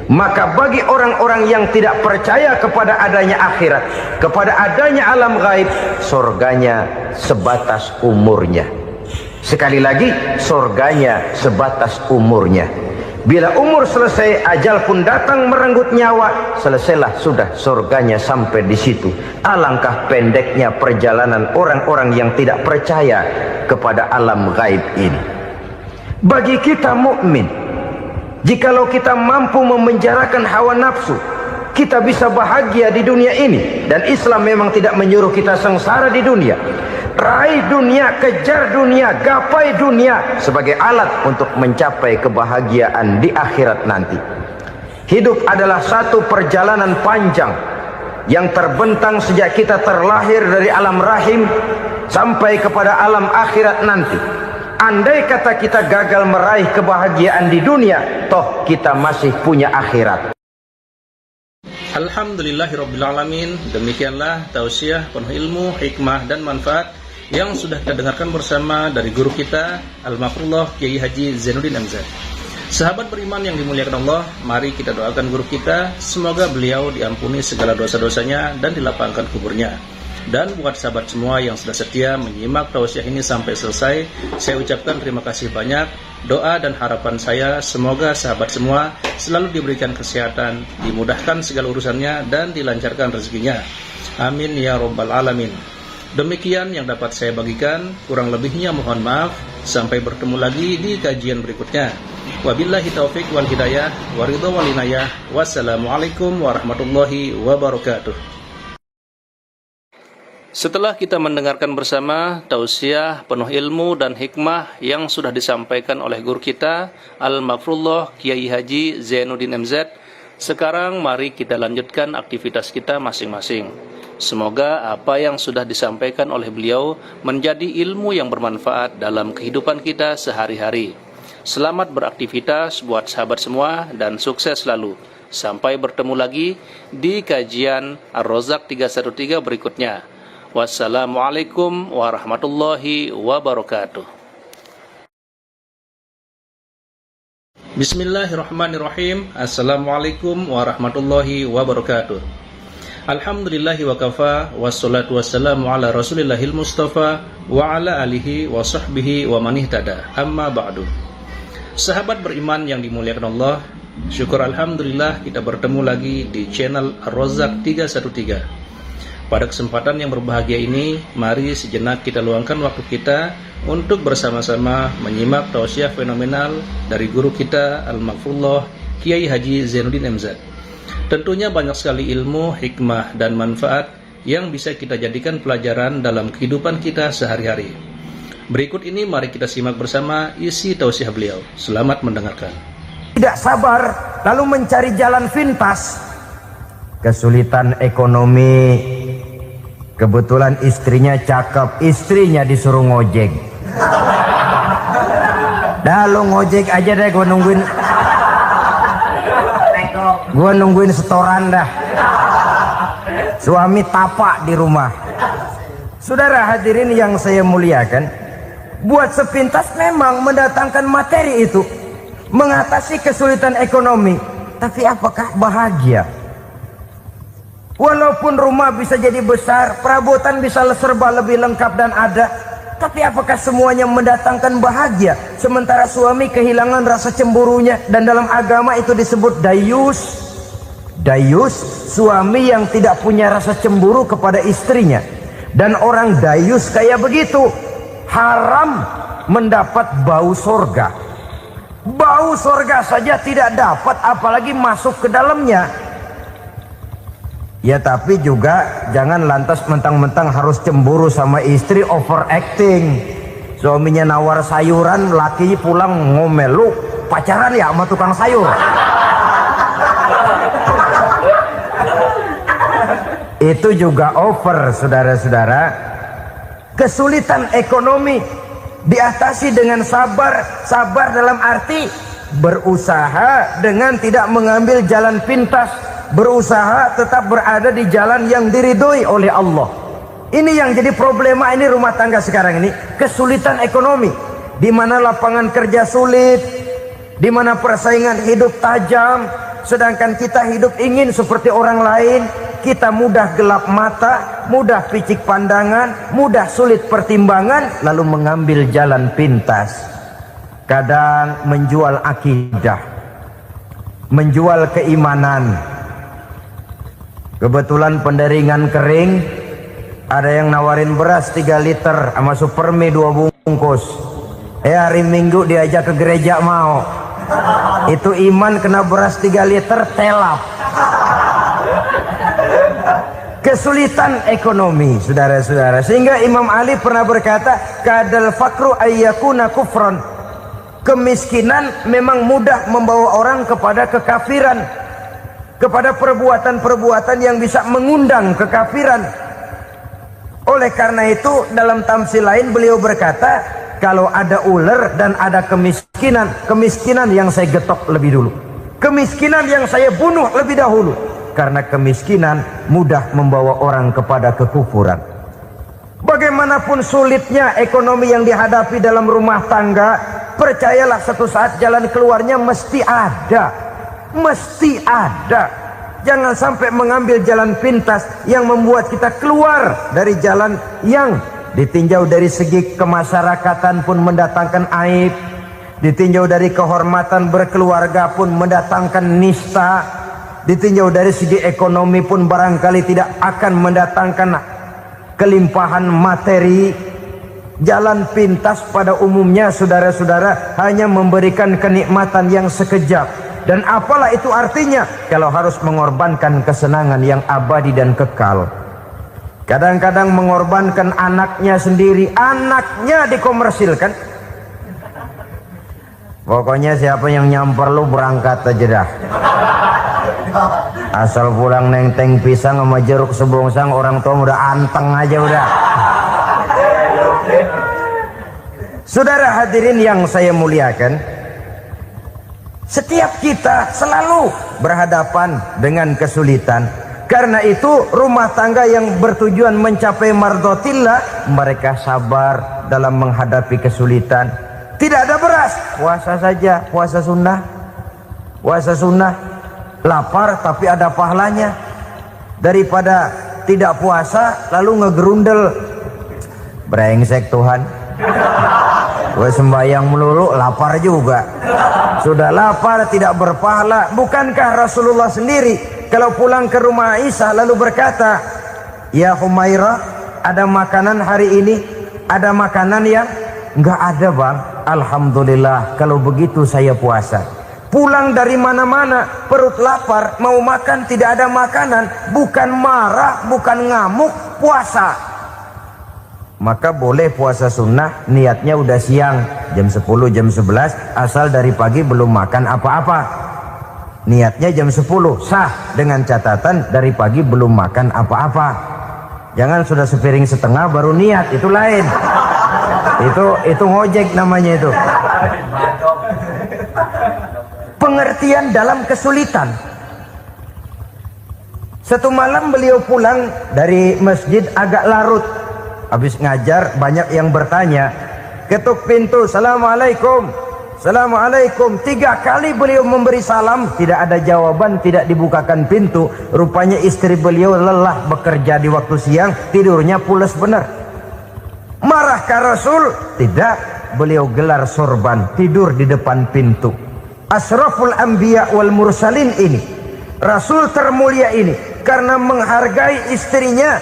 Maka bagi orang-orang yang tidak percaya kepada adanya akhirat, kepada adanya alam gaib, surganya sebatas umurnya. Sekali lagi, surganya sebatas umurnya. Bila umur selesai, ajal pun datang merenggut nyawa, selesailah sudah surganya sampai di situ. Alangkah pendeknya perjalanan orang-orang yang tidak percaya kepada alam gaib ini. Bagi kita mukmin, jikalau kita mampu memenjarakan hawa nafsu, kita bisa bahagia di dunia ini. Dan Islam memang tidak menyuruh kita sengsara di dunia. Raih dunia, kejar dunia, gapai dunia sebagai alat untuk mencapai kebahagiaan di akhirat nanti. Hidup adalah satu perjalanan panjang yang terbentang sejak kita terlahir dari alam rahim sampai kepada alam akhirat nanti. Andai kata kita gagal meraih kebahagiaan di dunia, toh kita masih punya akhirat. Alhamdulillahirrabbilalamin. Demikianlah tausiah penuh ilmu, hikmah dan manfaat yang sudah kita dengarkan bersama dari guru kita Al-Mafrullah Kiai Haji Zainuddin MZ. Sahabat beriman yang dimuliakan Allah, mari kita doakan guru kita, semoga beliau diampuni segala dosa-dosanya dan dilapangkan kuburnya. Dan buat sahabat semua yang sudah setia menyimak tausiah ini sampai selesai, saya ucapkan terima kasih banyak. Doa dan harapan saya semoga sahabat semua selalu diberikan kesehatan, dimudahkan segala urusannya dan dilancarkan rezekinya. Amin ya rabbal alamin. Demikian yang dapat saya bagikan, kurang lebihnya mohon maaf. Sampai bertemu lagi di kajian berikutnya. Wabillahi taufik wal hidayah, waridho wal inayah. Wassalamualaikum warahmatullahi wabarakatuh. Setelah kita mendengarkan bersama tausiah penuh ilmu dan hikmah yang sudah disampaikan oleh guru kita Al-Mafrullah Kiai Haji Zainuddin MZ, sekarang mari kita lanjutkan aktivitas kita masing-masing. Semoga apa yang sudah disampaikan oleh beliau menjadi ilmu yang bermanfaat dalam kehidupan kita sehari-hari. Selamat beraktivitas buat sahabat semua dan sukses selalu. Sampai bertemu lagi di kajian Ar-Razak 313 berikutnya. Wassalamualaikum warahmatullahi wabarakatuh. Bismillahirrahmanirrahim. Assalamualaikum warahmatullahi wabarakatuh. Alhamdulillahi wa kafa, wassalatu wassalamu ala rasulillahil mustafa wa ala alihi wa sahbihi wa man ihtada. Amma ba'du. Sahabat beriman yang dimuliakan Allah, syukur alhamdulillah kita bertemu lagi di channel Ar-Razak 313. Pada kesempatan yang berbahagia ini, mari sejenak kita luangkan waktu kita untuk bersama-sama menyimak tausiah fenomenal dari guru kita Al-Mafrullah Kiai Haji Zainuddin MZ. Tentunya banyak sekali ilmu, hikmah, dan manfaat yang bisa kita jadikan pelajaran dalam kehidupan kita sehari-hari. Berikut ini mari kita simak bersama isi tausiah beliau. Selamat mendengarkan. Tidak sabar lalu mencari jalan pintas. kesulitan ekonomi, kebetulan istrinya cakep, istrinya disuruh ngojek. Dah lu ngojek aja deh, gua nungguin setoran dah. Suami tapak di rumah. Saudara hadirin yang saya muliakan, buat sepintas memang mendatangkan materi itu mengatasi kesulitan ekonomi, tapi apakah bahagia? Walaupun rumah bisa jadi besar, perabotan bisa serba lebih lengkap dan ada, tapi apakah semuanya mendatangkan bahagia? Sementara suami kehilangan rasa cemburunya, dan dalam agama itu disebut dayus. Dayus, suami yang tidak punya rasa cemburu kepada istrinya. Dan orang dayus kayak begitu haram mendapat bau sorga. Bau sorga saja tidak dapat, apalagi masuk ke dalamnya. Ya tapi juga jangan lantas mentang-mentang harus cemburu sama istri, overacting. Suaminya nawar sayuran, laki pulang ngomel, lu pacaran ya sama tukang sayur. Itu juga over, saudara-saudara. Kesulitan ekonomi diatasi dengan sabar. Sabar dalam arti berusaha dengan tidak mengambil jalan pintas, berusaha tetap berada di jalan yang diridhoi oleh Allah. Ini yang jadi problema ini rumah tangga sekarang ini, kesulitan ekonomi, di mana lapangan kerja sulit, di mana persaingan hidup tajam, sedangkan kita hidup ingin seperti orang lain. Kita mudah gelap mata, mudah picik pandangan, mudah sulit pertimbangan, lalu mengambil jalan pintas. Kadang menjual akidah, menjual keimanan. Kebetulan pendaringan kering, ada yang nawarin beras 3 liter sama supermi 2 bungkus. Hari Minggu diajak ke gereja mau. Itu iman kena beras 3 liter telap. Kesulitan ekonomi, saudara-saudara, sehingga Imam Ali pernah berkata, kadal fakru ayyakuna kufron. Kemiskinan memang mudah membawa orang kepada kekafiran, kepada perbuatan-perbuatan yang bisa mengundang kekafiran. Oleh karena itu dalam tamsil lain beliau berkata, kalau ada ular dan ada kemiskinan, kemiskinan yang saya getok lebih dulu, kemiskinan yang saya bunuh lebih dahulu. Karena kemiskinan mudah membawa orang kepada kekufuran. Bagaimanapun sulitnya ekonomi yang dihadapi dalam rumah tangga, percayalah satu saat jalan keluarnya mesti ada. Mesti ada. Jangan sampai mengambil jalan pintas yang membuat kita keluar dari jalan yang ditinjau dari segi kemasyarakatan pun mendatangkan aib, ditinjau dari kehormatan berkeluarga pun mendatangkan nista, ditinjau dari segi ekonomi pun barangkali tidak akan mendatangkan kelimpahan materi. Jalan pintas pada umumnya, saudara-saudara, hanya memberikan kenikmatan yang sekejap. Dan apalah itu artinya kalau harus mengorbankan kesenangan yang abadi dan kekal. Kadang-kadang mengorbankan anaknya sendiri, anaknya dikomersilkan. Pokoknya siapa yang nyamper lu berangkat aja dah. Asal pulang neng-teng pisang sama jeruk sebongsang, orang tua udah anteng aja udah. Saudara hadirin yang saya muliakan, setiap kita selalu berhadapan dengan kesulitan. Karena itu rumah tangga yang bertujuan mencapai mardhatillah, mereka sabar dalam menghadapi kesulitan. Tidak ada beras, puasa saja, puasa sunnah. Puasa sunnah. Lapar tapi ada pahalanya, daripada tidak puasa lalu ngegerundel. Brengsek Tuhan, gue sembahyang melulu lapar juga. Sudah lapar tidak berpahala. Bukankah Rasulullah sendiri kalau pulang ke rumah Aisyah lalu berkata, ya Humairah, ada makanan hari ini? Ada makanan yang enggak ada bang. Alhamdulillah, kalau begitu saya puasa. Pulang dari mana-mana, perut lapar, mau makan tidak ada makanan, bukan marah, bukan ngamuk, puasa. Maka boleh puasa sunnah, niatnya udah siang, jam 10, jam 11, asal dari pagi belum makan apa-apa. Niatnya jam 10 sah, dengan catatan dari pagi belum makan apa-apa. Jangan sudah sepiring setengah baru niat, itu lain. Itu ngojek namanya itu. Pengertian dalam kesulitan. Satu malam beliau pulang dari masjid agak larut. Habis ngajar banyak yang bertanya. Ketuk pintu, Assalamualaikum. Assalamualaikum. 3 kali beliau memberi salam, tidak ada jawaban, tidak dibukakan pintu. Rupanya istri beliau lelah bekerja di waktu siang, tidurnya pules benar. Marahkah Rasul? Tidak. Beliau gelar sorban, tidur di depan pintu. Asraful anbiya wal mursalin ini, Rasul termulia ini, karena menghargai istrinya,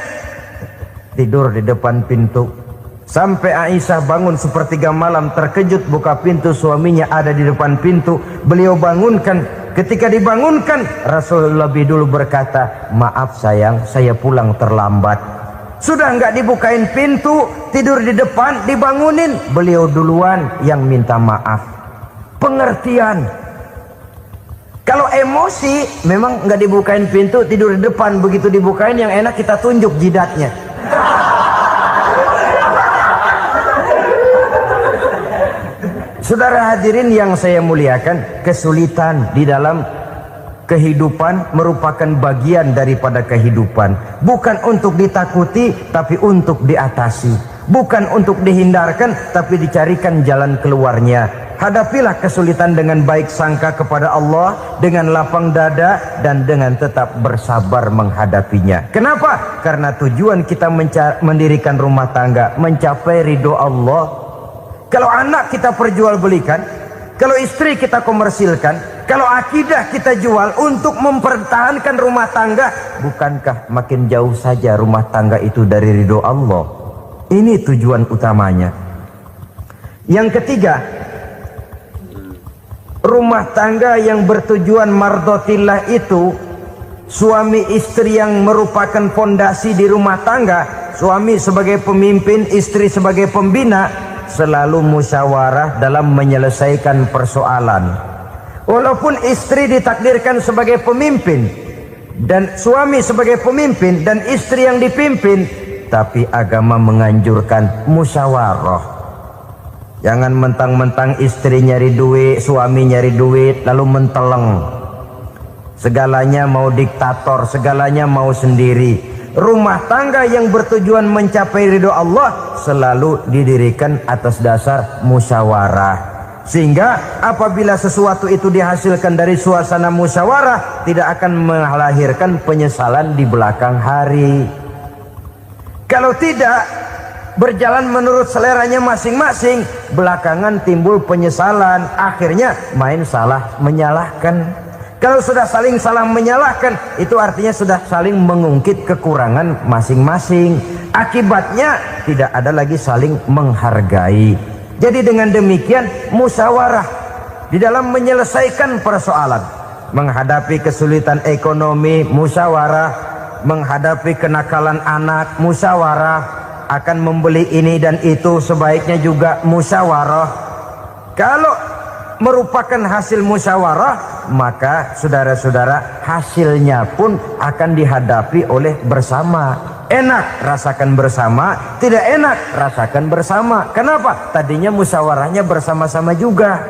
tidur di depan pintu. Sampai Aisyah bangun sepertiga malam, terkejut buka pintu, suaminya ada di depan pintu. Beliau bangunkan. Ketika dibangunkan, Rasul lebih dulu berkata, maaf sayang, saya pulang terlambat. Sudah nggak dibukain pintu, tidur di depan, dibangunin, beliau duluan yang minta maaf. Pengertian. Kalau emosi, memang nggak dibukain pintu, tidur di depan. Begitu dibukain, yang enak kita tunjuk jidatnya. Saudara hadirin yang saya muliakan, kesulitan di dalam kehidupan merupakan bagian daripada kehidupan. Bukan untuk ditakuti, tapi untuk diatasi. Bukan untuk dihindarkan, tapi dicarikan jalan keluarnya. Hadapilah kesulitan dengan baik sangka kepada Allah, dengan lapang dada, dan dengan tetap bersabar menghadapinya. Kenapa? Karena tujuan kita mendirikan rumah tangga, mencapai ridho Allah. Kalau anak kita perjualbelikan, kalau istri kita komersilkan, kalau akidah kita jual untuk mempertahankan rumah tangga, bukankah makin jauh saja rumah tangga itu dari ridho Allah? Ini tujuan utamanya. Yang ketiga, rumah tangga yang bertujuan mardotillah itu, suami istri yang merupakan fondasi di rumah tangga, suami sebagai pemimpin, istri sebagai pembina, selalu musyawarah dalam menyelesaikan persoalan. Walaupun istri ditakdirkan sebagai pemimpin dan suami sebagai pemimpin dan istri yang dipimpin, tapi agama menganjurkan musyawarah. Jangan mentang-mentang istri nyari duit, suami nyari duit, lalu menteleng. Segalanya mau diktator, segalanya mau sendiri. Rumah tangga yang bertujuan mencapai ridho Allah selalu didirikan atas dasar musyawarah. Sehingga apabila sesuatu itu dihasilkan dari suasana musyawarah, tidak akan melahirkan penyesalan di belakang hari. Kalau tidak berjalan menurut seleranya masing-masing, belakangan timbul penyesalan, akhirnya main salah menyalahkan. Kalau sudah saling salah menyalahkan, itu artinya sudah saling mengungkit kekurangan masing-masing. Akibatnya tidak ada lagi saling menghargai. Jadi dengan demikian musyawarah di dalam menyelesaikan persoalan. Menghadapi kesulitan ekonomi, musyawarah. Menghadapi kenakalan anak, musyawarah. Akan membeli ini dan itu, sebaiknya juga musyawarah. Kalau merupakan hasil musyawarah, maka saudara-saudara hasilnya pun akan dihadapi oleh bersama. Enak rasakan bersama, tidak enak rasakan bersama. Kenapa? Tadinya musyawarahnya bersama-sama juga.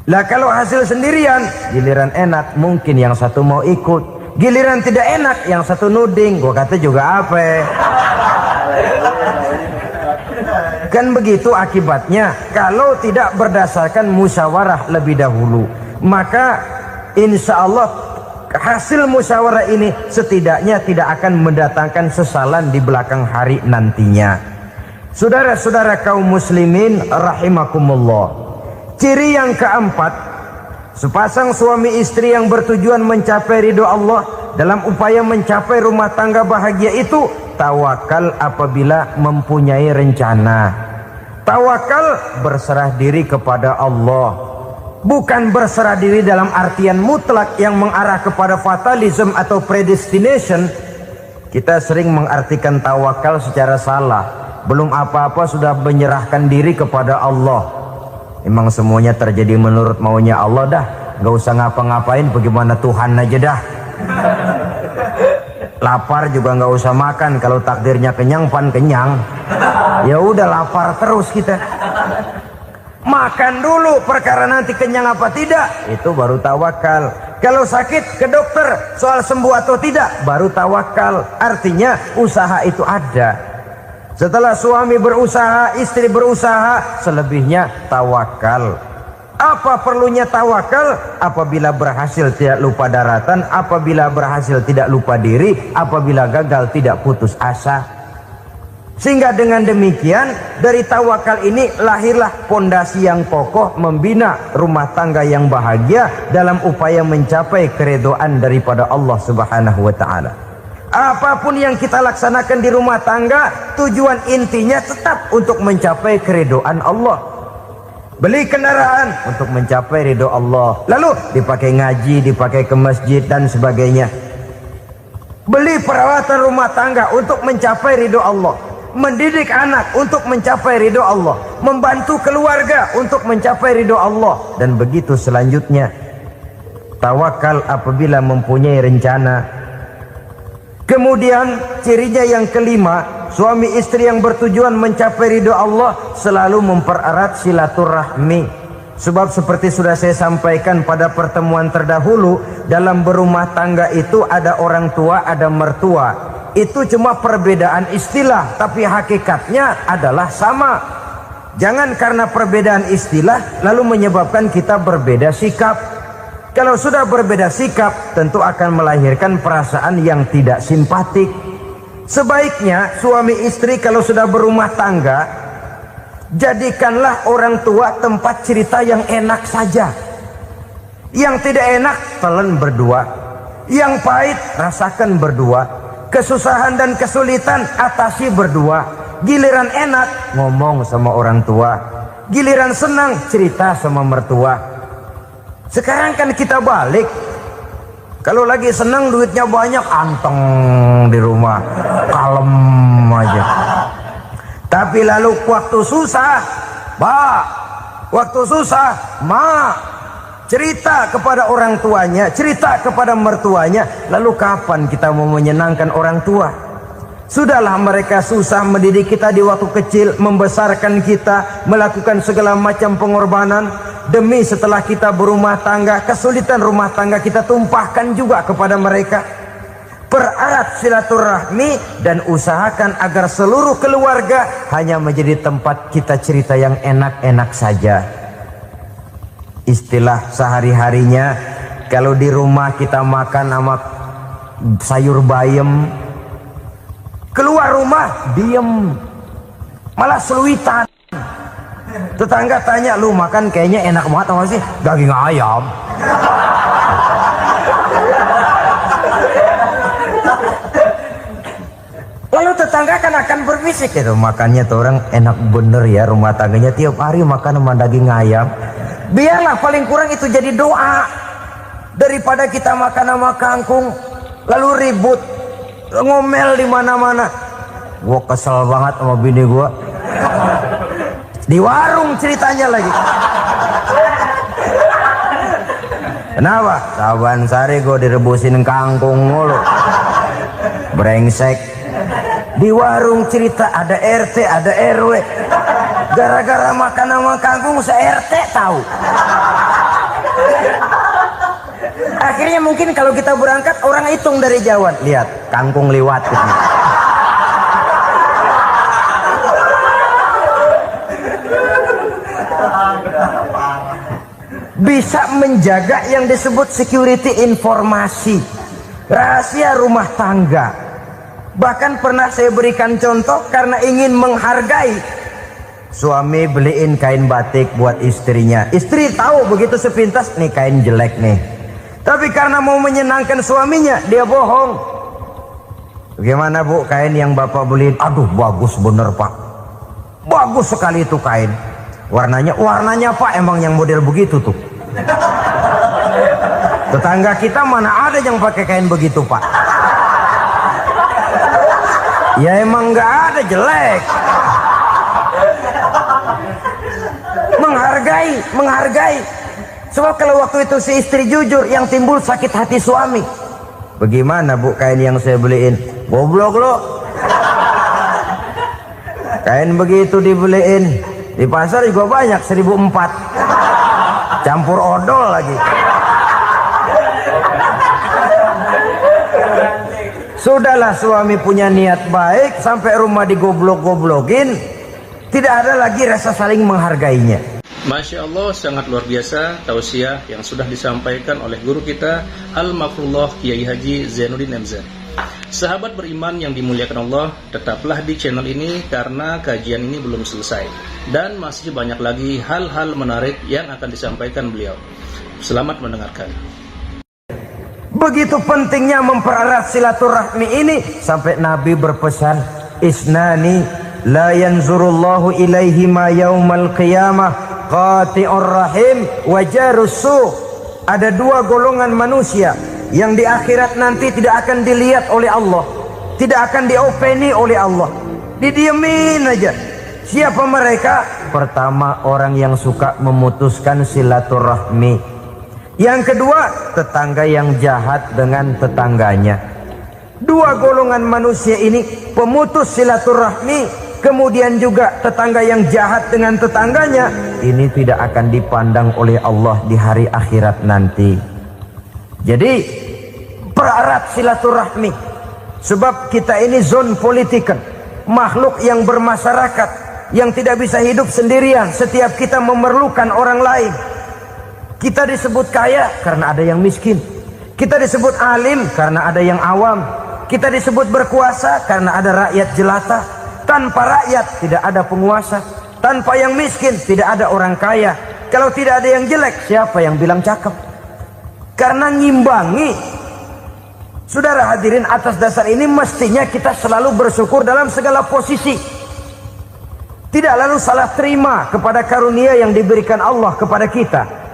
Lah kalau hasil sendirian, giliran enak mungkin yang satu mau ikut, giliran tidak enak yang satu nuding. Gua kata juga apa? Kan begitu akibatnya kalau tidak berdasarkan musyawarah lebih dahulu. Maka insya Allah hasil musyawarah ini setidaknya tidak akan mendatangkan sesalan di belakang hari nantinya. Saudara-saudara kaum muslimin rahimakumullah, ciri yang keempat, sepasang suami istri yang bertujuan mencapai ridho Allah dalam upaya mencapai rumah tangga bahagia itu tawakal apabila mempunyai rencana. Tawakal berserah diri kepada Allah. Bukan berserah diri dalam artian mutlak yang mengarah kepada fatalism atau predestination. Kita sering mengartikan tawakal secara salah. Belum apa-apa sudah menyerahkan diri kepada Allah. Memang semuanya terjadi menurut maunya Allah dah. nggak usah ngapa-ngapain, bagaimana Tuhan aja dah. Lapar juga nggak usah makan, kalau takdirnya kenyang pan kenyang. Ya udah lapar terus kita. Makan dulu perkara nanti kenyang apa tidak, itu baru tawakal. Kalau sakit ke dokter, soal sembuh atau tidak baru tawakal. Artinya usaha itu ada. Setelah suami berusaha, istri berusaha, selebihnya tawakal. Apa perlunya tawakal? Apabila berhasil tidak lupa daratan, apabila berhasil tidak lupa diri, apabila gagal tidak putus asa. Sehingga dengan demikian dari tawakal ini lahirlah pondasi yang kokoh membina rumah tangga yang bahagia dalam upaya mencapai keridhaan daripada Allah Subhanahu wa taala. Apapun yang kita laksanakan di rumah tangga, tujuan intinya tetap untuk mencapai keridhaan Allah. Beli kendaraan untuk mencapai ridho Allah, lalu dipakai ngaji, dipakai ke masjid dan sebagainya. Beli peralatan rumah tangga untuk mencapai ridho Allah. Mendidik anak untuk mencapai ridho Allah, membantu keluarga untuk mencapai ridho Allah, dan begitu selanjutnya. Tawakal apabila mempunyai rencana. Kemudian cirinya yang kelima, suami istri yang bertujuan mencapai ridho Allah selalu mempererat silaturahmi. Sebab seperti sudah saya sampaikan pada pertemuan terdahulu, dalam berumah tangga itu ada orang tua, ada mertua. Itu cuma perbedaan istilah, tapi hakikatnya adalah sama. Jangan karena perbedaan istilah lalu menyebabkan kita berbeda sikap. Kalau sudah berbeda sikap, tentu akan melahirkan perasaan yang tidak simpatik. Sebaiknya suami istri kalau sudah berumah tangga, jadikanlah orang tua tempat cerita yang enak saja. Yang tidak enak telan berdua, yang pahit rasakan berdua, kesusahan dan kesulitan atasi berdua. Giliran enak ngomong sama orang tua, giliran senang cerita sama mertua. Sekarang kan kita balik, kalau lagi senang duitnya banyak, anteng di rumah, kalem aja. Tapi lalu waktu susah, waktu susah, cerita kepada orang tuanya, cerita kepada mertuanya. Lalu kapan kita mau menyenangkan orang tua? Sudahlah mereka susah mendidik kita di waktu kecil, membesarkan kita, melakukan segala macam pengorbanan. Demi setelah kita berumah tangga, kesulitan rumah tangga kita tumpahkan juga kepada mereka. Pererat silaturahmi dan usahakan agar seluruh keluarga hanya menjadi tempat kita cerita yang enak-enak saja. Istilah sehari-harinya, kalau di rumah kita makan sama sayur bayam, keluar rumah diem, malah seluitan. Tetangga tanya, lu makan kayaknya enak banget apa sih? Daging ayam. Lalu tetangga kan akan berbisik, itu makannya tuh orang enak bener ya, rumah tangganya tiap hari makan sama daging ayam. Biarlah paling kurang itu jadi doa, daripada kita makan sama kangkung lalu ribut ngomel di mana-mana. Gua kesel banget sama bini gua, di warung ceritanya lagi. Kenapa? Saban sari gua direbusin kangkung mulu, brengsek. Di warung cerita ada RT, ada RW. Gara-gara makan sama kangkung se-RT tahu. Akhirnya mungkin kalau kita berangkat orang hitung dari jauhan, lihat kangkung liwat gitu. Bisa menjaga yang disebut security informasi, rahasia rumah tangga. Bahkan pernah saya berikan contoh karena ingin menghargai. Suami beliin kain batik buat istrinya. Istri tahu begitu sepintas, nih kain jelek nih. Tapi karena mau menyenangkan suaminya, dia bohong. Bagaimana bu kain yang bapak beliin? Aduh bagus bener pak, bagus sekali itu kain. Warnanya pak emang yang model begitu tuh. Tetangga kita mana ada yang pakai kain begitu pak? Ya emang nggak ada, jelek. Menghargai. Sebab kalau waktu itu si istri jujur, yang timbul sakit hati suami. Bagaimana bu kain yang saya beliin? Goblok lo. Kain begitu dibeliin di pasar juga banyak 1.400, campur odol lagi. Sudahlah, suami punya niat baik, sampai rumah digoblok-goblokin, tidak ada lagi rasa saling menghargainya. Masya Allah, sangat luar biasa tausiah yang sudah disampaikan oleh guru kita Al-Mafrullah Kiai Haji Zainuddin MZ. Sahabat beriman yang dimuliakan Allah, tetaplah di channel ini karena kajian ini belum selesai dan masih banyak lagi hal-hal menarik yang akan disampaikan beliau. Selamat mendengarkan. Begitu pentingnya mempererat silaturahmi ini, sampai Nabi berpesan, isnani la yanzurullahu ilaihima yaumal qiyamah, qati'ur rahim wa jarus su'. Ada dua golongan manusia yang di akhirat nanti tidak akan dilihat oleh Allah, tidak akan diopeni oleh Allah, didiemin aja. Siapa mereka? Pertama, orang yang suka memutuskan silaturahmi. Yang kedua, tetangga yang jahat dengan tetangganya. Dua golongan manusia ini, pemutus silaturahmi, kemudian juga tetangga yang jahat dengan tetangganya, ini tidak akan dipandang oleh Allah di hari akhirat nanti. Jadi pererat silaturahmi, sebab kita ini zon politikan, makhluk yang bermasyarakat, yang tidak bisa hidup sendirian. Setiap kita memerlukan orang lain. Kita disebut kaya karena ada yang miskin. Kita disebut alim karena ada yang awam. Kita disebut berkuasa karena ada rakyat jelata. Tanpa rakyat tidak ada penguasa. Tanpa yang miskin tidak ada orang kaya. Kalau tidak ada yang jelek, siapa yang bilang cakep? Karena ngimbangi. Saudara hadirin, atas dasar ini mestinya kita selalu bersyukur dalam segala posisi. Tidak lalu salah terima kepada karunia yang diberikan Allah kepada kita.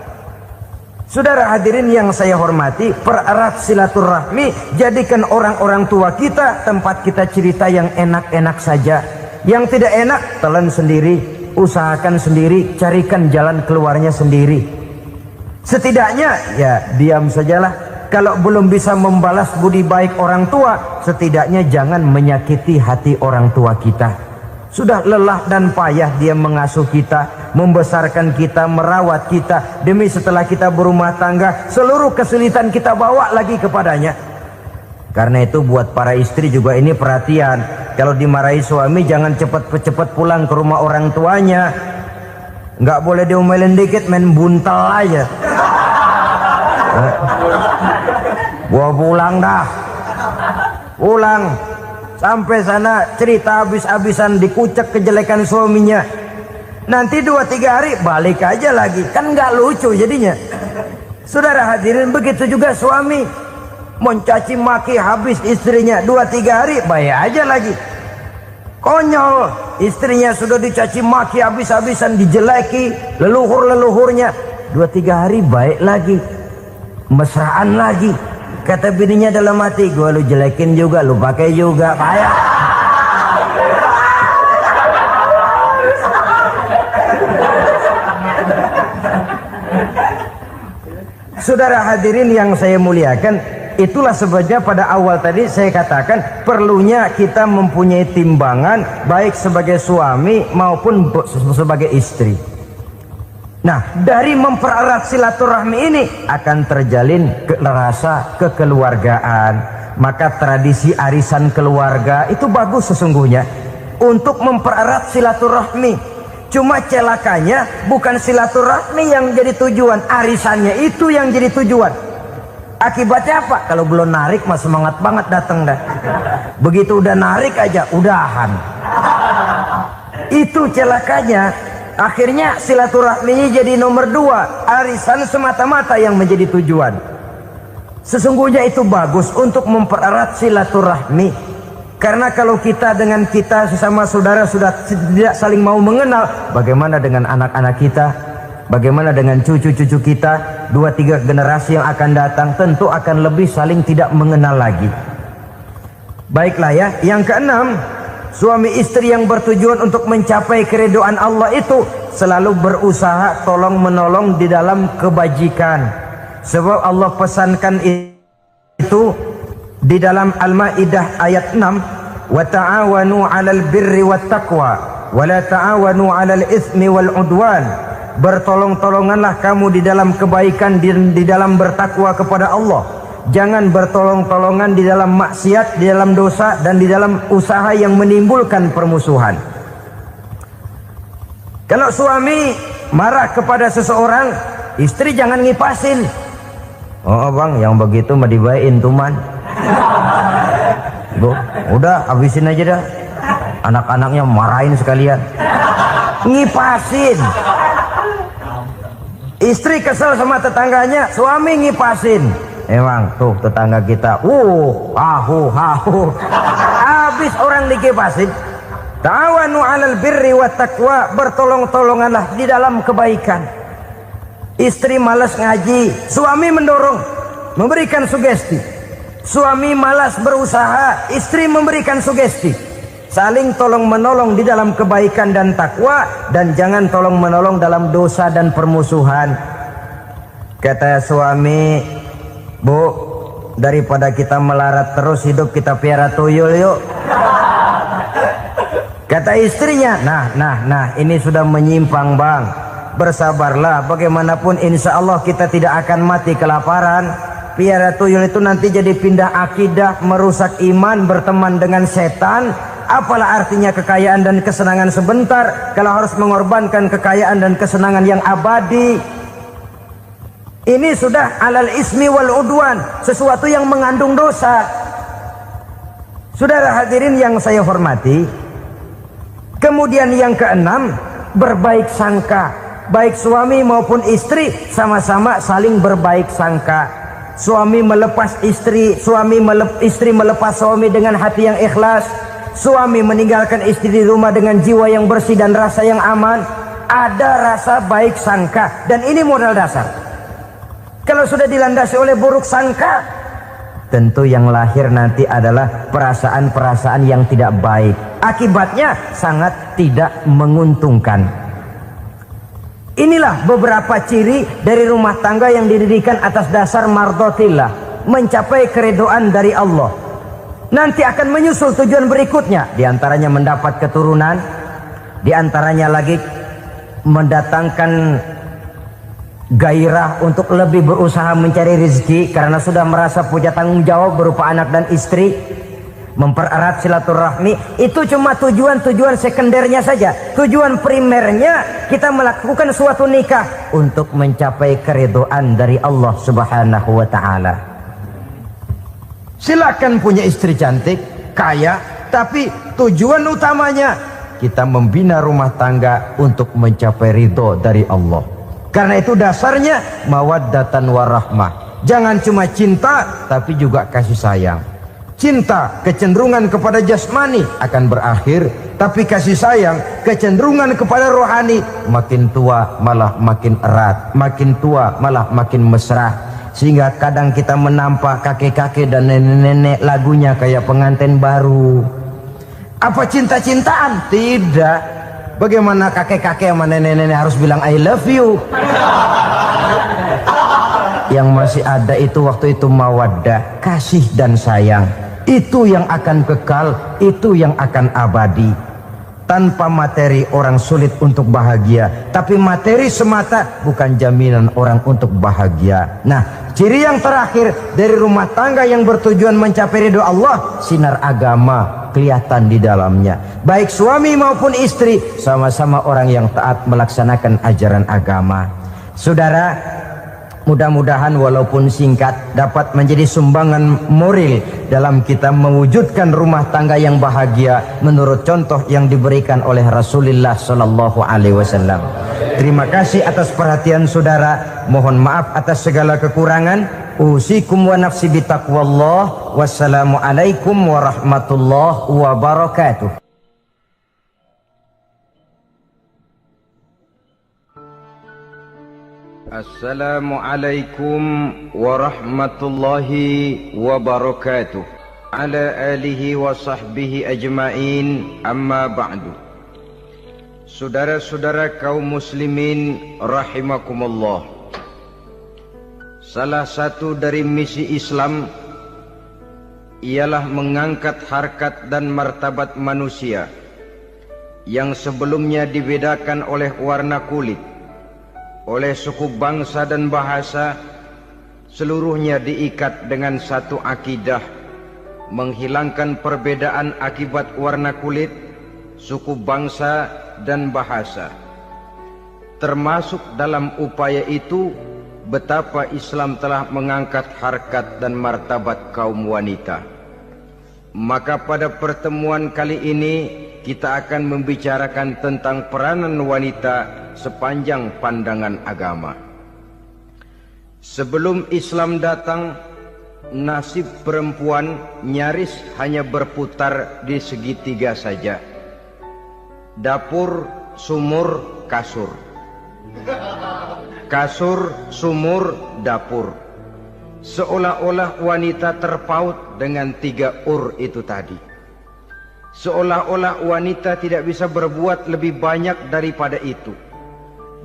Saudara hadirin yang saya hormati, pererat silaturahmi, jadikan orang-orang tua kita tempat kita cerita yang enak-enak saja. Yang tidak enak, telan sendiri, usahakan sendiri, carikan jalan keluarnya sendiri. Setidaknya, ya diam sajalah. Kalau belum bisa membalas budi baik orang tua, setidaknya jangan menyakiti hati orang tua kita. Sudah lelah dan payah dia mengasuh kita, membesarkan kita, merawat kita. Demi setelah kita berumah tangga, seluruh kesulitan kita bawa lagi kepadanya. Karena itu buat para istri juga ini perhatian. Kalau dimarahi suami, jangan cepat-cepat pulang ke rumah orang tuanya. Nggak boleh diomelin dikit, main buntal aja. Gua pulang dah. Pulang. Sampai sana cerita habis-habisan, dikucek kejelekan suaminya. Nanti 2-3 hari balik aja lagi. Kan nggak lucu jadinya. Saudara hadirin, begitu juga suami. Mencaci maki habis istrinya, 2-3 hari bayar aja lagi. Konyol, istrinya sudah dicaci maki habis-habisan, dijeleki leluhur-leluhurnya, 2-3 hari baik lagi, mesraan lagi. Kata bininya dalam hati, gua lu jelekin juga, lu pakai juga, payah. Saudara hadirin yang saya muliakan, itulah sebabnya pada awal tadi saya katakan perlunya kita mempunyai timbangan baik sebagai suami maupun sebagai istri. Nah, dari mempererat silaturahmi ini akan terjalin rasa kekeluargaan. Maka tradisi arisan keluarga itu bagus sesungguhnya untuk mempererat silaturahmi. Cuma celakanya bukan silaturahmi yang jadi tujuan, arisannya itu yang jadi tujuan. Akibatnya apa? Kalau belum narik mah semangat banget datang dah. Begitu udah narik aja udahan. Itu celakanya. Akhirnya silaturahminya jadi nomor 2, arisan semata-mata yang menjadi tujuan. Sesungguhnya itu bagus untuk mempererat silaturahmi. Karena kalau kita dengan kita sesama saudara sudah tidak saling mau mengenal, bagaimana dengan anak-anak kita? Bagaimana dengan cucu-cucu kita? 2-3 generasi yang akan datang tentu akan lebih saling tidak mengenal lagi. Baiklah ya, yang keenam, Suami istri yang bertujuan untuk mencapai keridhaan Allah itu selalu berusaha tolong menolong di dalam kebajikan. Sebab Allah pesankan itu di dalam Al-Maidah ayat 6, wa ta'awanu 'alal birri wat taqwa wa la ta'awanu 'alal itsmi wal 'udwan. Bertolong-tolonganlah kamu di dalam kebaikan, di dalam bertakwa kepada Allah. Jangan bertolong-tolongan di dalam maksiat, di dalam dosa, dan di dalam usaha yang menimbulkan permusuhan. Kalau suami marah kepada seseorang, istri jangan ngipasin. Oh bang, yang begitu mah dibayain tuman. Bu, udah habisin aja dah. Anak-anaknya marahin sekalian. Ngipasin. Istri kesel sama tetangganya, suami ngipasin. Emang tuh tetangga kita, hahu. Habis orang dikipasin. Ta'awanu 'alal birri wat taqwa, bertolong-tolonganlah di dalam kebaikan. Istri malas ngaji, suami mendorong, memberikan sugesti. Suami malas berusaha, istri memberikan sugesti. Saling tolong menolong di dalam kebaikan dan takwa, dan jangan tolong menolong dalam dosa dan permusuhan. Kata suami, bu, daripada kita melarat terus hidup, kita piara tuyul yuk. Kata istrinya, nah ini sudah menyimpang bang. Bersabarlah, bagaimanapun insya Allah kita tidak akan mati kelaparan. Piara tuyul itu nanti jadi pindah akidah, merusak iman, berteman dengan setan. Apalah artinya kekayaan dan kesenangan sebentar kalau harus mengorbankan kekayaan dan kesenangan yang abadi. Ini sudah alal ismi wal udwan, sesuatu yang mengandung dosa. Saudara hadirin yang saya hormati, kemudian yang keenam, berbaik sangka. Baik suami maupun istri sama-sama saling berbaik sangka. Suami melepas istri, istri melepas suami dengan hati yang ikhlas. Suami meninggalkan istri di rumah dengan jiwa yang bersih dan rasa yang aman. Ada rasa baik sangka, dan ini modal dasar. Kalau sudah dilandasi oleh buruk sangka, tentu yang lahir nanti adalah perasaan-perasaan yang tidak baik. Akibatnya sangat tidak menguntungkan. Inilah beberapa ciri dari rumah tangga yang didirikan atas dasar mardhatillah, mencapai keridhaan dari Allah. Nanti akan menyusul tujuan berikutnya, diantaranya mendapat keturunan, diantaranya lagi mendatangkan gairah untuk lebih berusaha mencari rezeki karena sudah merasa punya tanggung jawab berupa anak dan istri. Mempererat silaturahmi, itu cuma tujuan-tujuan sekundernya saja. Tujuan primernya kita melakukan suatu nikah untuk mencapai keridhaan dari Allah Subhanahu wa ta'ala. Silakan punya istri cantik, kaya, tapi tujuan utamanya kita membina rumah tangga untuk mencapai ridho dari Allah. Karena itu dasarnya mawaddatan warahmah. Jangan cuma cinta, tapi juga kasih sayang. Cinta, kecenderungan kepada jasmani akan berakhir, tapi kasih sayang, kecenderungan kepada rohani, makin tua malah makin erat, makin tua malah makin mesra. Sehingga kadang kita menampak kakek-kakek dan nenek-nenek lagunya kayak pengantin baru. Apa cinta-cintaan? Tidak. Bagaimana kakek-kakek sama nenek-nenek harus bilang I love you? Yang masih ada itu waktu itu mawaddah, kasih dan sayang. Itu yang akan kekal, itu yang akan abadi. Tanpa materi orang sulit untuk bahagia, tapi materi semata bukan jaminan orang untuk bahagia. Nah, ciri yang terakhir dari rumah tangga yang bertujuan mencapai ridho Allah, sinar agama kelihatan di dalamnya. Baik suami maupun istri sama-sama orang yang taat melaksanakan ajaran agama. Saudara, mudah-mudahan walaupun singkat dapat menjadi sumbangan moral dalam kita mewujudkan rumah tangga yang bahagia menurut contoh yang diberikan oleh Rasulullah Sallallahu Alaihi Wasallam. Terima kasih atas perhatian saudara. Mohon maaf atas segala kekurangan. Usikum wa nafsi bitaqwallah. Wassalamualaikum warahmatullahi wabarakatuh. Assalamualaikum warahmatullahi wabarakatuh. ala alihi wa sahbihi ajma'in, amma ba'du. Saudara-saudara kaum muslimin rahimakumullah, salah satu dari misi Islam ialah mengangkat harkat dan martabat manusia yang sebelumnya dibedakan oleh warna kulit, oleh suku bangsa dan bahasa. Seluruhnya diikat dengan satu akidah, menghilangkan perbedaan akibat warna kulit, suku bangsa dan bahasa. Termasuk dalam upaya itu betapa Islam telah mengangkat harkat dan martabat kaum wanita. Maka pada pertemuan kali ini kita akan membicarakan tentang peranan wanita sepanjang pandangan agama. Sebelum Islam datang, nasib perempuan nyaris hanya berputar di segitiga saja. Dapur, sumur, kasur. Kasur, sumur, dapur. Seolah-olah wanita terpaut dengan 3 itu tadi. Seolah-olah wanita tidak bisa berbuat lebih banyak daripada itu.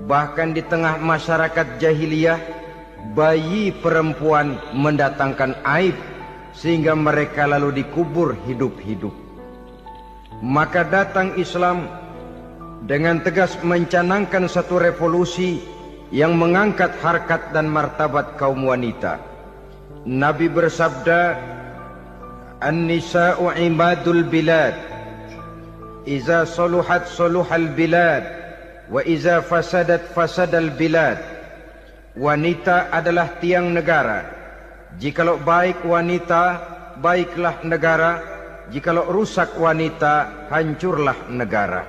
Bahkan di tengah masyarakat jahiliyah, bayi perempuan mendatangkan aib sehingga mereka lalu dikubur hidup-hidup. Maka datang Islam dengan tegas mencanangkan satu revolusi yang mengangkat harkat dan martabat kaum wanita. Nabi bersabda, "An-nisa'u imadul bilad, iza saluhat saluhal bilad, wa iza fasadat fasadal bilad." Wanita adalah tiang negara. Jikalau baik wanita, baiklah negara. Jikalau rusak wanita, hancurlah negara.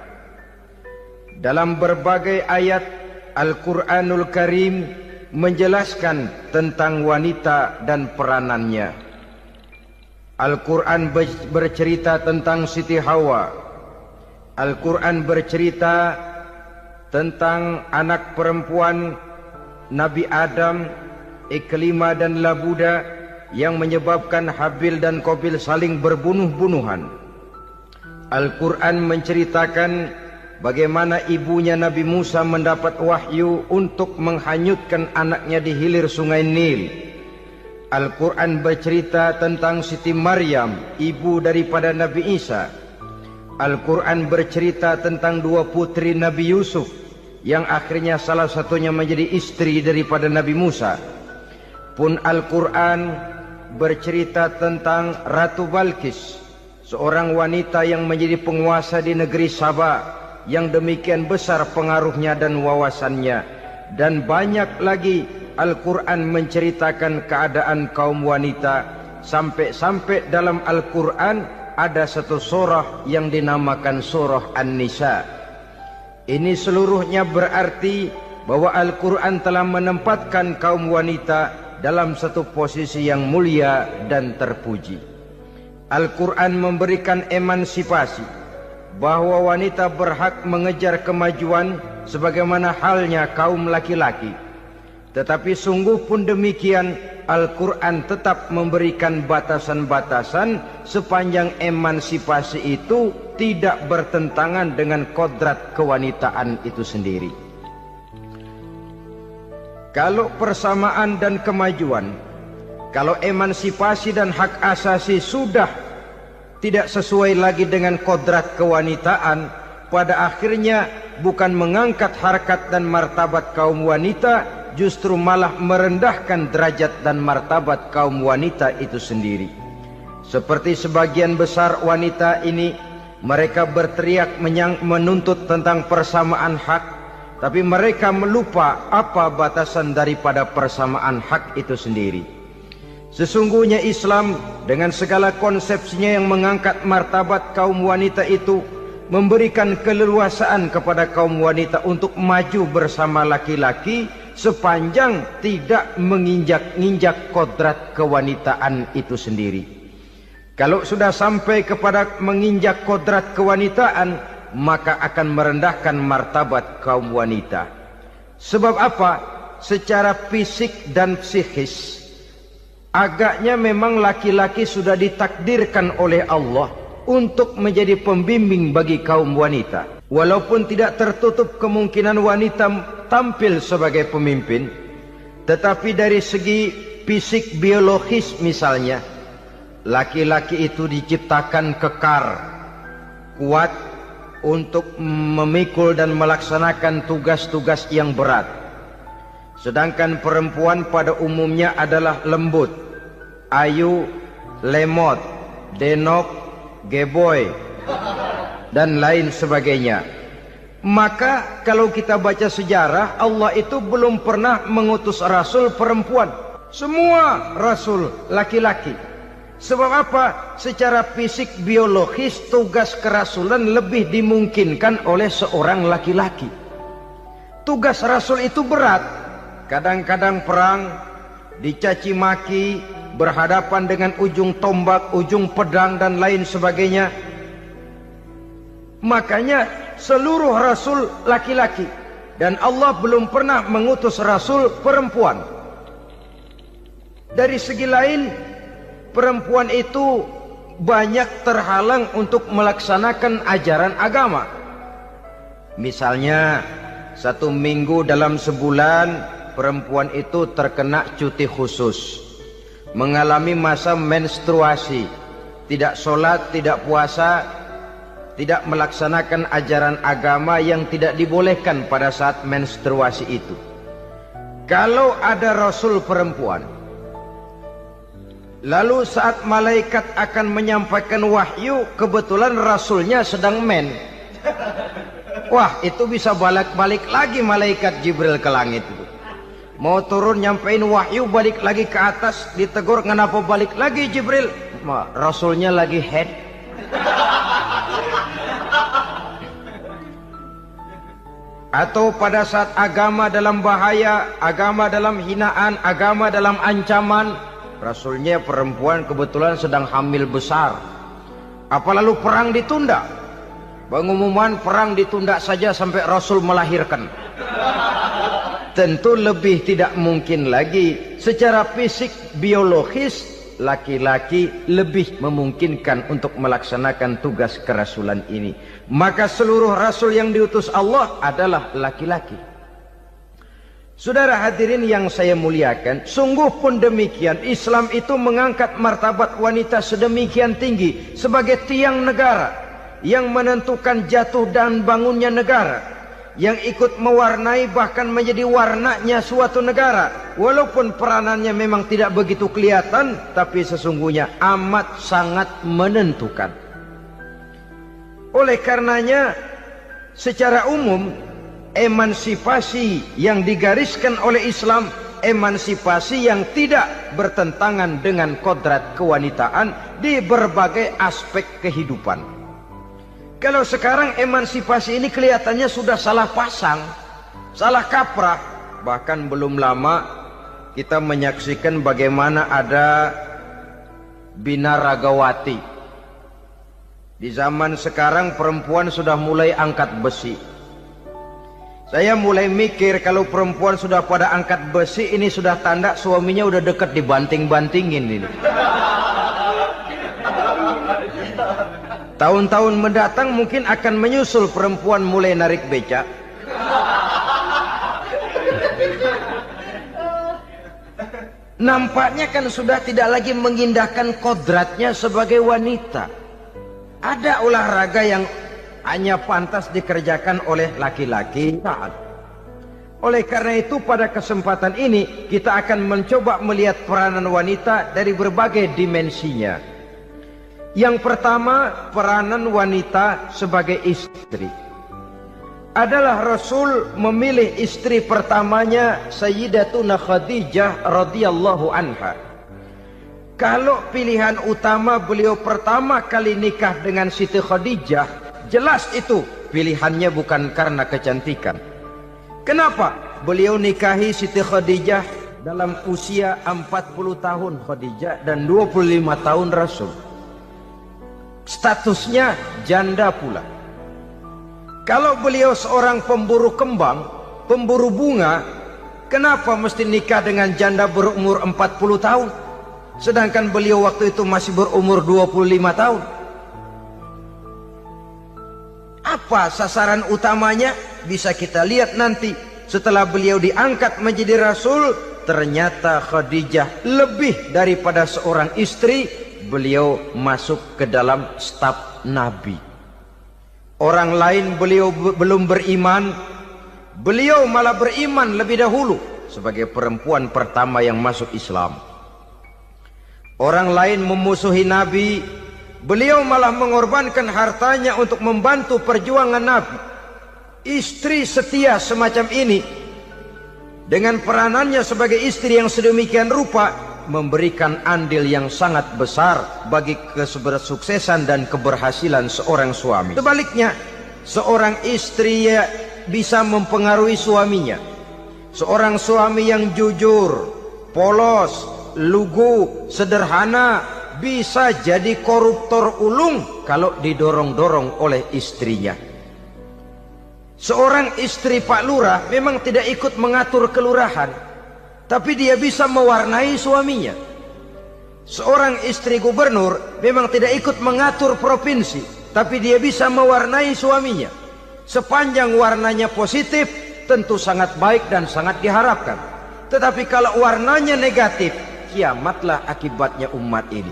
Dalam berbagai ayat, Al-Quranul Karim menjelaskan tentang wanita dan peranannya. Al-Quran bercerita tentang Siti Hawa. Al-Quran bercerita tentang anak perempuan Nabi Adam, Iklima dan Labuda, yang menyebabkan Habil dan Qabil saling berbunuh-bunuhan. Al-Quran menceritakan bagaimana ibunya Nabi Musa mendapat wahyu untuk menghanyutkan anaknya di hilir sungai Nil. Al-Quran bercerita tentang Siti Maryam, ibu daripada Nabi Isa. Al-Quran bercerita tentang 2 putri Nabi Yusuf, yang akhirnya salah satunya menjadi istri daripada Nabi Musa. Pun Al-Quran bercerita tentang Ratu Balqis, seorang wanita yang menjadi penguasa di negeri Sabah, yang demikian besar pengaruhnya dan wawasannya. Dan banyak lagi Al-Quran menceritakan keadaan kaum wanita, sampai-sampai dalam Al-Quran ada satu surah yang dinamakan surah An-Nisa. Ini seluruhnya berarti bahwa Al-Quran telah menempatkan kaum wanita dalam satu posisi yang mulia dan terpuji. Al-Quran memberikan emansipasi, bahwa wanita berhak mengejar kemajuan sebagaimana halnya kaum laki-laki. Tetapi sungguh pun demikian, Al-Quran tetap memberikan batasan-batasan sepanjang emansipasi itu tidak bertentangan dengan kodrat kewanitaan itu sendiri. Kalau persamaan dan kemajuan, kalau emansipasi dan hak asasi sudah tidak sesuai lagi dengan kodrat kewanitaan, pada akhirnya bukan mengangkat harkat dan martabat kaum wanita, justru malah merendahkan derajat dan martabat kaum wanita itu sendiri. Seperti sebagian besar wanita ini, mereka berteriak menuntut tentang persamaan hak, tapi mereka melupa apa batasan daripada persamaan hak itu sendiri. Sesungguhnya Islam dengan segala konsepsinya yang mengangkat martabat kaum wanita itu, memberikan keleluasaan kepada kaum wanita untuk maju bersama laki-laki sepanjang tidak menginjak-injak kodrat kewanitaan itu sendiri. Kalau sudah sampai kepada menginjak kodrat kewanitaan, maka akan merendahkan martabat kaum wanita. Sebab apa? Secara fisik dan psikis, Agaknya memang laki-laki sudah ditakdirkan oleh Allah untuk menjadi pembimbing bagi kaum wanita. Walaupun tidak tertutup kemungkinan wanita tampil sebagai pemimpin, tetapi dari segi fisik biologis misalnya, laki-laki itu diciptakan kekar, kuat untuk memikul dan melaksanakan tugas-tugas yang berat. Sedangkan perempuan pada umumnya adalah lembut, ayu, lemot, denok, geboy, dan lain sebagainya. Maka kalau kita baca sejarah, Allah itu belum pernah mengutus rasul perempuan. Semua rasul laki-laki. Sebab apa? Secara fisik biologis tugas kerasulan lebih dimungkinkan oleh seorang laki-laki. Tugas rasul itu berat. Kadang-kadang perang, dicaci maki, berhadapan dengan ujung tombak, ujung pedang dan lain sebagainya. Makanya seluruh rasul laki-laki, dan Allah belum pernah mengutus rasul perempuan. Dari segi lain, perempuan itu banyak terhalang untuk melaksanakan ajaran agama. Misalnya, 1 minggu dalam sebulan perempuan itu terkena cuti khusus, mengalami masa menstruasi, tidak sholat, tidak puasa, tidak melaksanakan ajaran agama yang tidak dibolehkan pada saat menstruasi itu. Kalau ada rasul perempuan, lalu saat malaikat akan menyampaikan wahyu, kebetulan rasulnya sedang wah, itu bisa balik lagi malaikat Jibril ke langit itu. Mau turun nyampein wahyu, balik lagi ke atas, ditegur, kenapa balik lagi Jibril? Rasulnya lagi head. Atau pada saat agama dalam bahaya, agama dalam hinaan, agama dalam ancaman, rasulnya perempuan kebetulan sedang hamil besar. Apa lalu perang ditunda? Pengumuman perang ditunda saja sampai rasul melahirkan. Tentu lebih tidak mungkin lagi. Secara fisik biologis, laki-laki lebih memungkinkan untuk melaksanakan tugas kerasulan ini. Maka seluruh rasul yang diutus Allah adalah laki-laki. Saudara hadirin yang saya muliakan, sungguh pun demikian, Islam itu mengangkat martabat wanita sedemikian tinggi sebagai tiang negara yang menentukan jatuh dan bangunnya negara, yang ikut mewarnai bahkan menjadi warnanya suatu negara. Walaupun peranannya memang tidak begitu kelihatan, tapi sesungguhnya amat sangat menentukan. Oleh karenanya, secara umum, emansipasi yang digariskan oleh Islam, emansipasi yang tidak bertentangan dengan kodrat kewanitaan di berbagai aspek kehidupan. Kalau sekarang emansipasi ini kelihatannya sudah salah pasang, salah kaprah. Bahkan belum lama kita menyaksikan bagaimana ada binaragawati. Di zaman sekarang perempuan sudah mulai angkat besi. Saya mulai mikir kalau perempuan sudah pada angkat besi, ini sudah tanda suaminya udah dekat dibanting-bantingin ini. Tahun-tahun mendatang mungkin akan menyusul perempuan mulai narik becak. Nampaknya kan sudah tidak lagi mengindahkan kodratnya sebagai wanita. Ada olahraga yang hanya pantas dikerjakan oleh laki-laki. Oleh karena itu pada kesempatan ini kita akan mencoba melihat peranan wanita dari berbagai dimensinya. Yang pertama, peranan wanita sebagai istri. Adalah Rasul memilih istri pertamanya Sayyidatuna Khadijah radhiyallahu anha. Kalau pilihan utama beliau pertama kali nikah dengan Siti Khadijah, jelas itu pilihannya bukan karena kecantikan. Kenapa? Beliau nikahi Siti Khadijah dalam usia 40 tahun Khadijah dan 25 tahun Rasul. Statusnya janda pula. Kalau beliau seorang pemburu kembang, pemburu bunga, kenapa mesti nikah dengan janda berumur 40 tahun? sedangkan beliau waktu itu masih berumur 25 tahun. Apa sasaran utamanya? Bisa kita lihat nanti. Setelah beliau diangkat menjadi rasul, ternyata Khadijah lebih daripada seorang istri, beliau masuk ke dalam staf Nabi. Orang lain beliau belum beriman, beliau malah beriman lebih dahulu sebagai perempuan pertama yang masuk Islam. Orang lain memusuhi Nabi, beliau malah mengorbankan hartanya untuk membantu perjuangan Nabi. Istri setia semacam ini, dengan peranannya sebagai istri yang sedemikian rupa, memberikan andil yang sangat besar bagi kesuksesan dan keberhasilan seorang suami. Sebaliknya, seorang istri bisa mempengaruhi suaminya. Seorang suami yang jujur, polos, lugu, sederhana, bisa jadi koruptor ulung kalau didorong-dorong oleh istrinya. Seorang istri Pak Lurah memang tidak ikut mengatur kelurahan, tapi dia bisa mewarnai suaminya. Seorang istri gubernur memang tidak ikut mengatur provinsi, tapi dia bisa mewarnai suaminya. Sepanjang warnanya positif, tentu sangat baik dan sangat diharapkan. Tetapi kalau warnanya negatif, kiamatlah akibatnya umat ini.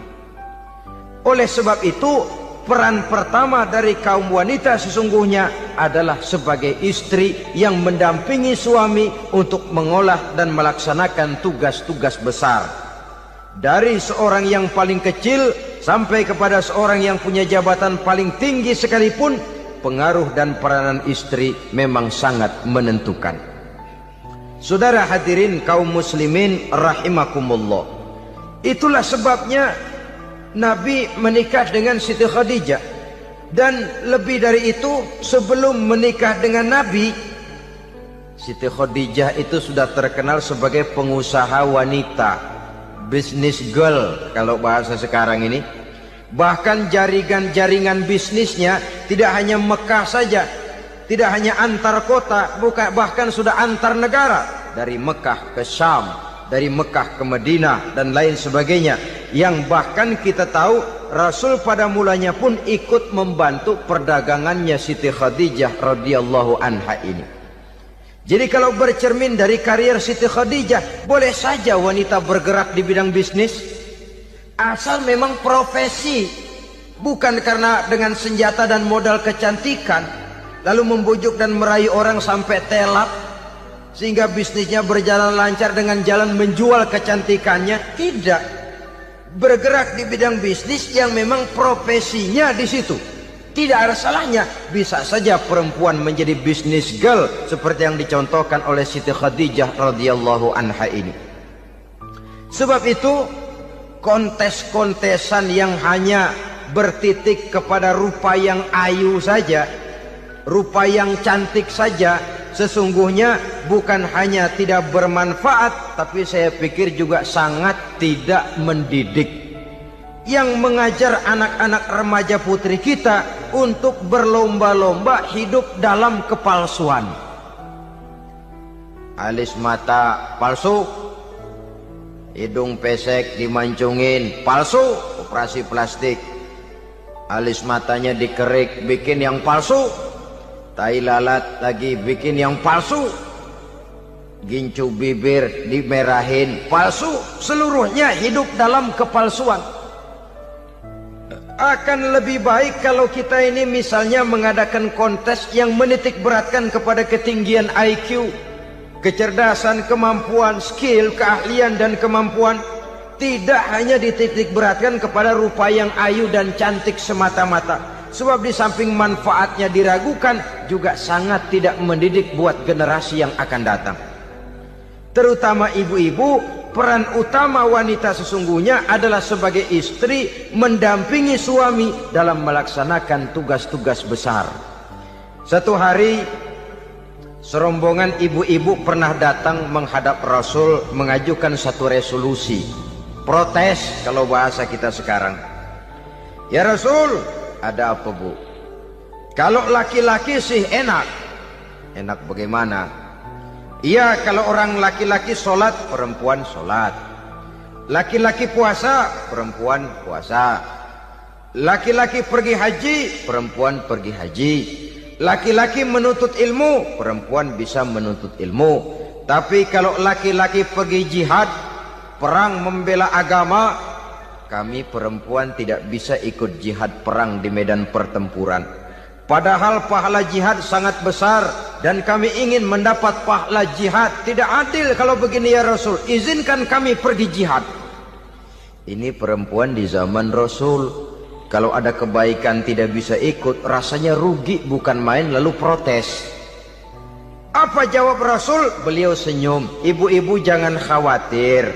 Oleh sebab itu, peran pertama dari kaum wanita sesungguhnya adalah sebagai istri yang mendampingi suami untuk mengolah dan melaksanakan tugas-tugas besar. Dari seorang yang paling kecil sampai kepada seorang yang punya jabatan paling tinggi sekalipun, pengaruh dan peranan istri memang sangat menentukan. Saudara hadirin kaum muslimin rahimakumullah, itulah sebabnya Nabi menikah dengan Siti Khadijah. Dan lebih dari itu, sebelum menikah dengan Nabi, Siti Khadijah itu sudah terkenal sebagai pengusaha wanita, business girl kalau bahasa sekarang ini. Bahkan jaringan bisnisnya tidak hanya Mekah saja, tidak hanya antar kota, bahkan sudah antar negara, dari Mekah ke Syam, dari Mekah ke Madinah dan lain sebagainya, yang bahkan kita tahu Rasul pada mulanya pun ikut membantu perdagangannya Siti Khadijah radhiyallahu anha ini. Jadi kalau bercermin dari karier Siti Khadijah, boleh saja wanita bergerak di bidang bisnis, asal memang profesi, bukan karena dengan senjata dan modal kecantikan lalu membujuk dan merayu orang sampai telap sehingga bisnisnya berjalan lancar dengan jalan menjual kecantikannya. Tidak, bergerak di bidang bisnis yang memang profesinya di situ. Tidak ada salahnya. Bisa saja perempuan menjadi business girl seperti yang dicontohkan oleh Siti Khadijah radhiyallahu anha ini. Sebab itu, kontes-kontesan yang hanya bertitik kepada rupa yang ayu saja, rupa yang cantik saja, sesungguhnya bukan hanya tidak bermanfaat, tapi saya pikir juga sangat tidak mendidik. Yang mengajar anak-anak remaja putri kita untuk berlomba-lomba hidup dalam kepalsuan. Alis mata palsu, hidung pesek dimancungin palsu, operasi plastik. Alis matanya dikerik, bikin yang palsu. Tai lalat lagi bikin yang palsu. Gincu bibir dimerahin, palsu. Seluruhnya hidup dalam kepalsuan. Akan lebih baik kalau kita ini misalnya mengadakan kontes yang menitik beratkan kepada ketinggian IQ, kecerdasan, kemampuan, skill, keahlian dan kemampuan. Tidak hanya dititik beratkan kepada rupa yang ayu dan cantik semata-mata. Sebab di samping manfaatnya diragukan, juga sangat tidak mendidik buat generasi yang akan datang. Terutama ibu-ibu, peran utama wanita sesungguhnya adalah sebagai istri mendampingi suami dalam melaksanakan tugas-tugas besar. Satu hari, serombongan ibu-ibu pernah datang menghadap Rasul mengajukan satu resolusi. Protes kalau bahasa kita sekarang. Ya Rasul, ada apa bu? Kalau laki-laki sih enak. Enak bagaimana? Iya, kalau orang laki-laki sholat, perempuan sholat. Laki-laki puasa, perempuan puasa. Laki-laki pergi haji, perempuan pergi haji. Laki-laki menuntut ilmu, perempuan bisa menuntut ilmu. Tapi kalau laki-laki pergi jihad, perang membela agama, kami perempuan tidak bisa ikut jihad perang di medan pertempuran. Padahal pahala jihad sangat besar dan kami ingin mendapat pahala jihad. Tidak adil kalau begini ya Rasul, izinkan kami pergi jihad. Ini perempuan di zaman Rasul, kalau ada kebaikan tidak bisa ikut, rasanya rugi bukan main, lalu protes. Apa jawab Rasul? Beliau senyum. Ibu-ibu jangan khawatir,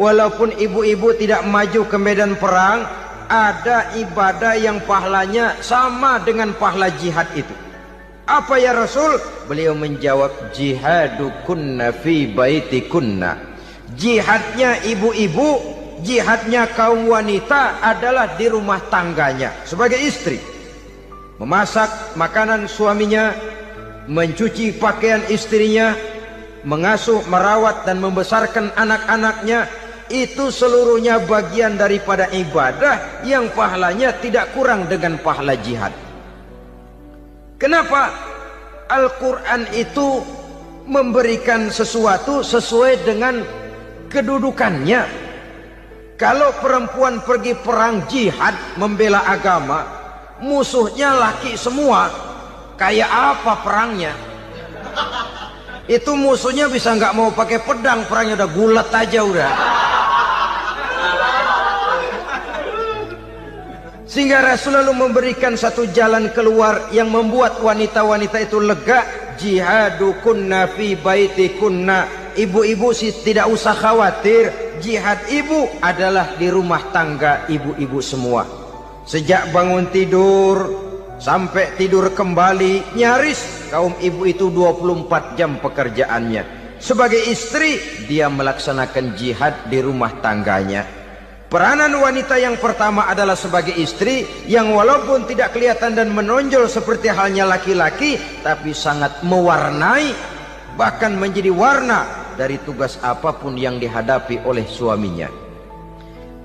walaupun ibu-ibu tidak maju ke medan perang, ada ibadah yang pahalanya sama dengan pahala jihad itu. Apa ya Rasul? Beliau menjawab, jihadukunna fi baitikunna. Jihadnya ibu-ibu, jihadnya kaum wanita adalah di rumah tangganya sebagai istri. Memasak makanan suaminya, mencuci pakaian istrinya, mengasuh, merawat dan membesarkan anak-anaknya, itu seluruhnya bagian daripada ibadah yang pahalanya tidak kurang dengan pahala jihad. Kenapa? Al-Quran itu memberikan sesuatu sesuai dengan kedudukannya. Kalau perempuan pergi perang jihad membela agama, musuhnya laki semua, kayak apa perangnya? Itu musuhnya bisa nggak mau pakai pedang, perangnya udah gulat aja udah. Sehingga Rasul lalu memberikan satu jalan keluar yang membuat wanita-wanita itu lega. Jihadukunna fi baitikunna. Ibu-ibu sih tidak usah khawatir, jihad ibu adalah di rumah tangga ibu-ibu semua. Sejak bangun tidur sampai tidur kembali, nyaris kaum ibu itu 24 jam pekerjaannya. Sebagai istri, dia melaksanakan jihad di rumah tangganya. Peranan wanita yang pertama adalah sebagai istri, yang walaupun tidak kelihatan dan menonjol seperti halnya laki-laki, tapi sangat mewarnai, bahkan menjadi warna dari tugas apapun yang dihadapi oleh suaminya.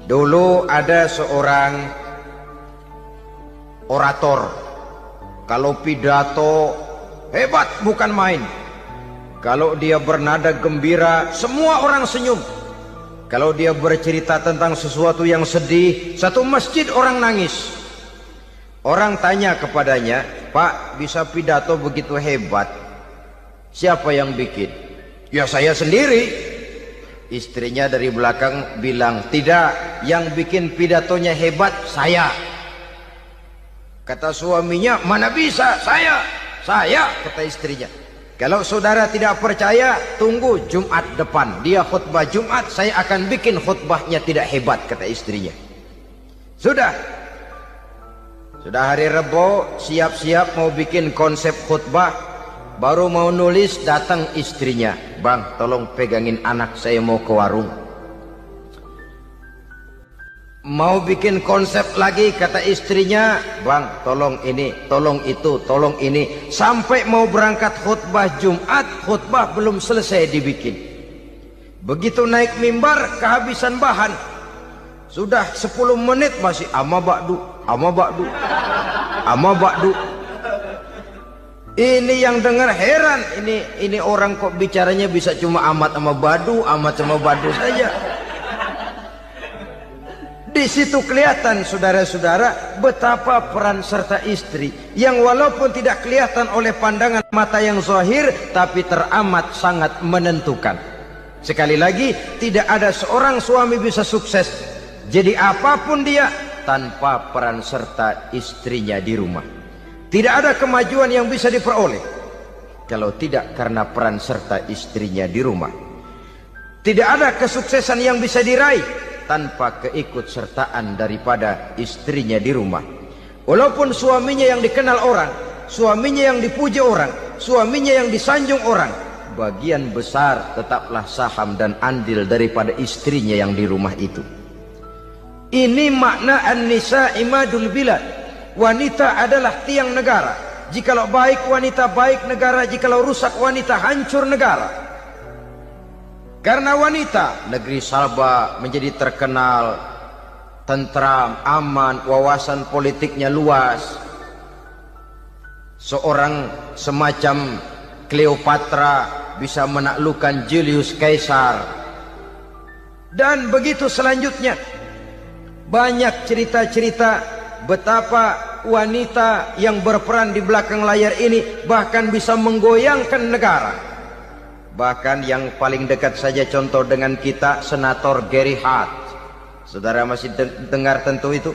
Dulu ada seorang orator, kalau pidato hebat bukan main. Kalau dia bernada gembira, semua orang senyum. Kalau dia bercerita tentang sesuatu yang sedih, satu masjid orang nangis. Orang tanya kepadanya, Pak, bisa pidato begitu hebat, siapa yang bikin? Ya saya sendiri. Istrinya dari belakang bilang, tidak, yang bikin pidatonya hebat saya. Kata suaminya, mana bisa, saya, kata istrinya. Kalau saudara tidak percaya, tunggu Jumat depan. Dia khutbah Jumat, saya akan bikin khutbahnya tidak hebat, kata istrinya. Sudah hari Rebo, siap-siap mau bikin konsep khutbah. Baru mau nulis, datang istrinya. Bang, tolong pegangin anak, saya mau ke warung. Mau bikin konsep lagi, kata istrinya, bang tolong ini, tolong itu, tolong ini. Sampai mau berangkat khutbah Jumat, khutbah belum selesai dibikin. Begitu naik mimbar, kehabisan bahan. Sudah 10 menit masih ama ba'du. Ini yang dengar heran, ini orang kok bicaranya bisa cuma amat sama badu saja. Di situ kelihatan saudara-saudara betapa peran serta istri yang walaupun tidak kelihatan oleh pandangan mata yang zahir, tapi teramat sangat menentukan. Sekali lagi, tidak ada seorang suami bisa sukses jadi apapun dia tanpa peran serta istrinya di rumah. Tidak ada kemajuan yang bisa diperoleh kalau tidak karena peran serta istrinya di rumah. Tidak ada kesuksesan yang bisa diraih tanpa keikutsertaan daripada istrinya di rumah. Walaupun suaminya yang dikenal orang, suaminya yang dipuji orang, suaminya yang disanjung orang, bagian besar tetaplah saham dan andil daripada istrinya yang di rumah itu. Ini makna an-nisa imadul bilad. Wanita adalah tiang negara. Jikalau baik wanita, baik negara. Jikalau rusak wanita, hancur negara. Karena wanita, negeri Salba menjadi terkenal tentram, aman, wawasan politiknya luas. Seorang semacam Cleopatra bisa menaklukkan Julius Caesar. Dan begitu selanjutnya. Banyak cerita-cerita betapa wanita yang berperan di belakang layar ini bahkan bisa menggoyangkan negara. Bahkan yang paling dekat saja contoh dengan kita, Senator Gary Hart. Saudara masih dengar tentu itu.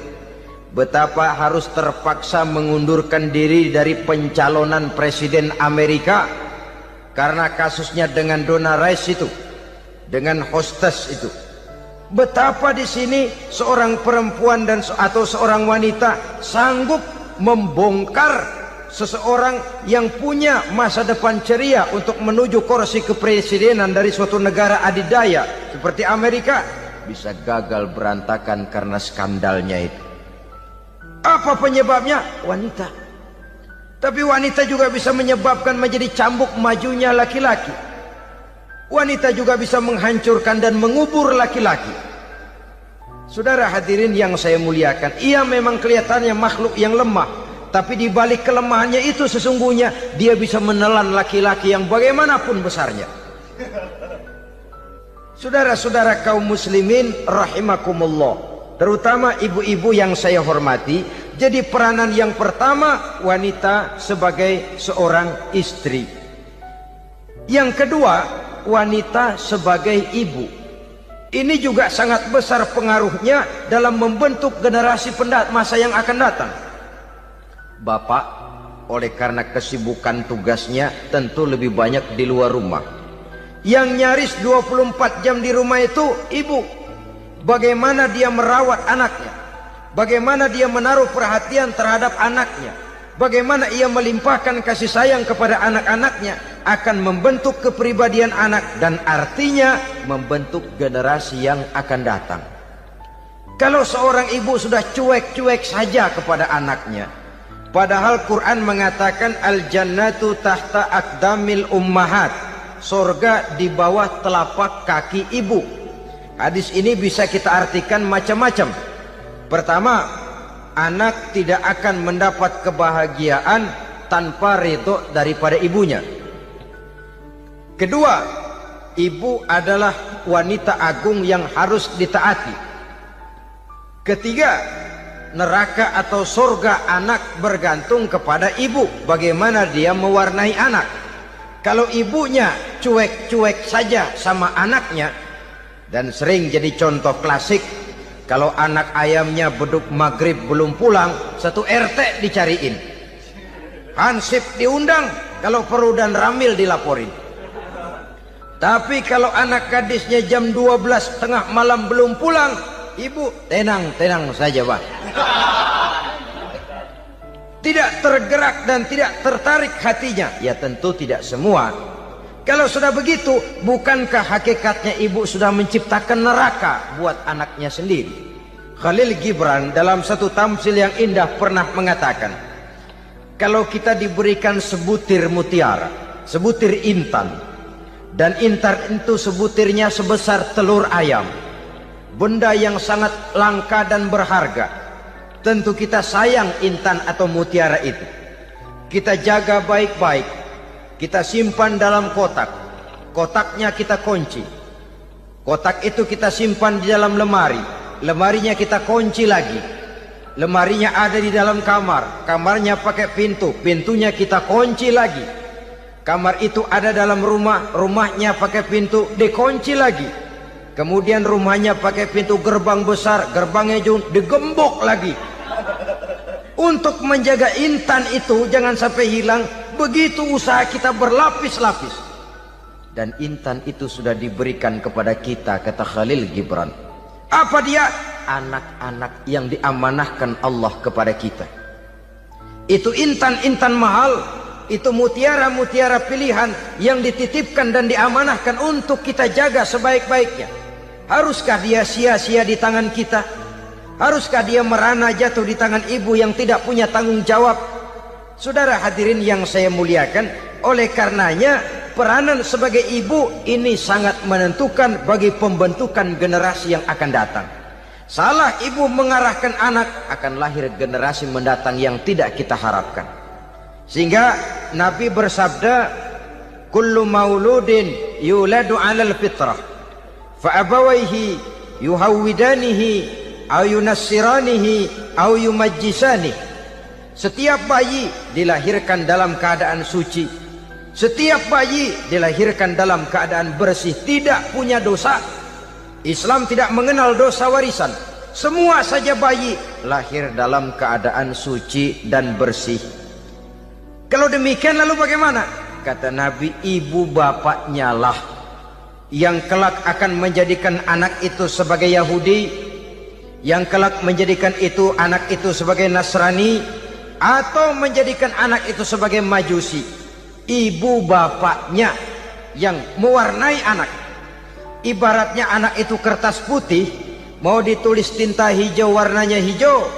Betapa harus terpaksa mengundurkan diri dari pencalonan presiden Amerika karena kasusnya dengan Donna Rice itu, dengan hostess itu. Betapa di sini seorang perempuan atau seorang wanita sanggup membongkar seseorang yang punya masa depan ceria untuk menuju kursi kepresidenan dari suatu negara adidaya seperti Amerika bisa gagal berantakan karena skandalnya itu. Apa penyebabnya? Wanita. Tapi wanita juga bisa menyebabkan menjadi cambuk majunya laki-laki. Wanita juga bisa menghancurkan dan mengubur laki-laki. Saudara hadirin yang saya muliakan, ia memang kelihatannya makhluk yang lemah. Tapi di balik kelemahannya itu sesungguhnya dia bisa menelan laki-laki yang bagaimanapun besarnya. Saudara-saudara kaum muslimin rahimakumullah, terutama ibu-ibu yang saya hormati, jadi peranan yang pertama wanita sebagai seorang istri. Yang kedua, wanita sebagai ibu. Ini juga sangat besar pengaruhnya dalam membentuk generasi masa yang akan datang. Bapak, oleh karena kesibukan tugasnya tentu lebih banyak di luar rumah. Yang nyaris 24 jam di rumah itu ibu. Bagaimana dia merawat anaknya, bagaimana dia menaruh perhatian terhadap anaknya, bagaimana ia melimpahkan kasih sayang kepada anak-anaknya akan membentuk kepribadian anak dan artinya membentuk generasi yang akan datang. Kalau seorang ibu sudah cuek-cuek saja kepada anaknya, padahal Quran mengatakan al-jannatu tahta aqdamil ummahat, surga di bawah telapak kaki ibu. Hadis ini bisa kita artikan macam-macam. Pertama, anak tidak akan mendapat kebahagiaan tanpa ridho daripada ibunya. Kedua, ibu adalah wanita agung yang harus ditaati. Ketiga, neraka atau surga anak bergantung kepada ibu, bagaimana dia mewarnai anak. Kalau ibunya cuek-cuek saja sama anaknya, dan sering jadi contoh klasik, kalau anak ayamnya beduk maghrib belum pulang, satu RT dicariin, hansip diundang, kalau perlu dan ramil dilaporin. Tapi kalau anak gadisnya jam 12 tengah malam belum pulang, ibu tenang saja Pak. Tidak tergerak dan tidak tertarik hatinya. Ya tentu tidak semua. Kalau sudah begitu, bukankah hakikatnya ibu sudah menciptakan neraka buat anaknya sendiri? Khalil Gibran dalam satu tamsil yang indah pernah mengatakan, kalau kita diberikan sebutir mutiara, sebutir intan, dan intan itu sebutirnya sebesar telur ayam, benda yang sangat langka dan berharga, tentu kita sayang intan atau mutiara itu. Kita jaga baik-baik, kita simpan dalam kotak, kotaknya kita kunci, kotak itu kita simpan di dalam lemari, lemarinya kita kunci lagi, lemarinya ada di dalam kamar, kamarnya pakai pintu, pintunya kita kunci lagi, kamar itu ada dalam rumah, rumahnya pakai pintu, dikunci lagi. Kemudian rumahnya pakai pintu gerbang besar, gerbangnya juga digembok lagi. Untuk menjaga intan itu jangan sampai hilang, begitu usaha kita berlapis-lapis. Dan intan itu sudah diberikan kepada kita, kata Khalil Gibran. Apa dia? Anak-anak yang diamanahkan Allah kepada kita. Itu intan-intan mahal, itu mutiara-mutiara pilihan yang dititipkan dan diamanahkan untuk kita jaga sebaik-baiknya. Haruskah dia sia-sia di tangan kita? Haruskah dia merana jatuh di tangan ibu yang tidak punya tanggung jawab? Saudara hadirin yang saya muliakan, oleh karenanya peranan sebagai ibu ini sangat menentukan bagi pembentukan generasi yang akan datang. Salah ibu mengarahkan anak, akan lahir generasi mendatang yang tidak kita harapkan. Sehingga Nabi bersabda, kullu mauludin yuladu 'alal fitrah fa abawayhi yuhawwidanihi aw yunassiranihi aw yumajjisanihi. Setiap bayi dilahirkan dalam keadaan suci. Setiap bayi dilahirkan dalam keadaan bersih, tidak punya dosa. Islam tidak mengenal dosa warisan. Semua saja bayi lahir dalam keadaan suci dan bersih. Kalau demikian lalu bagaimana? Kata Nabi, ibu bapaknya lah yang kelak akan menjadikan anak itu sebagai Yahudi, yang kelak menjadikan itu anak itu sebagai Nasrani, atau menjadikan anak itu sebagai Majusi. Ibu bapaknya yang mewarnai anak. Ibaratnya anak itu kertas putih, mau ditulis tinta hijau warnanya hijau,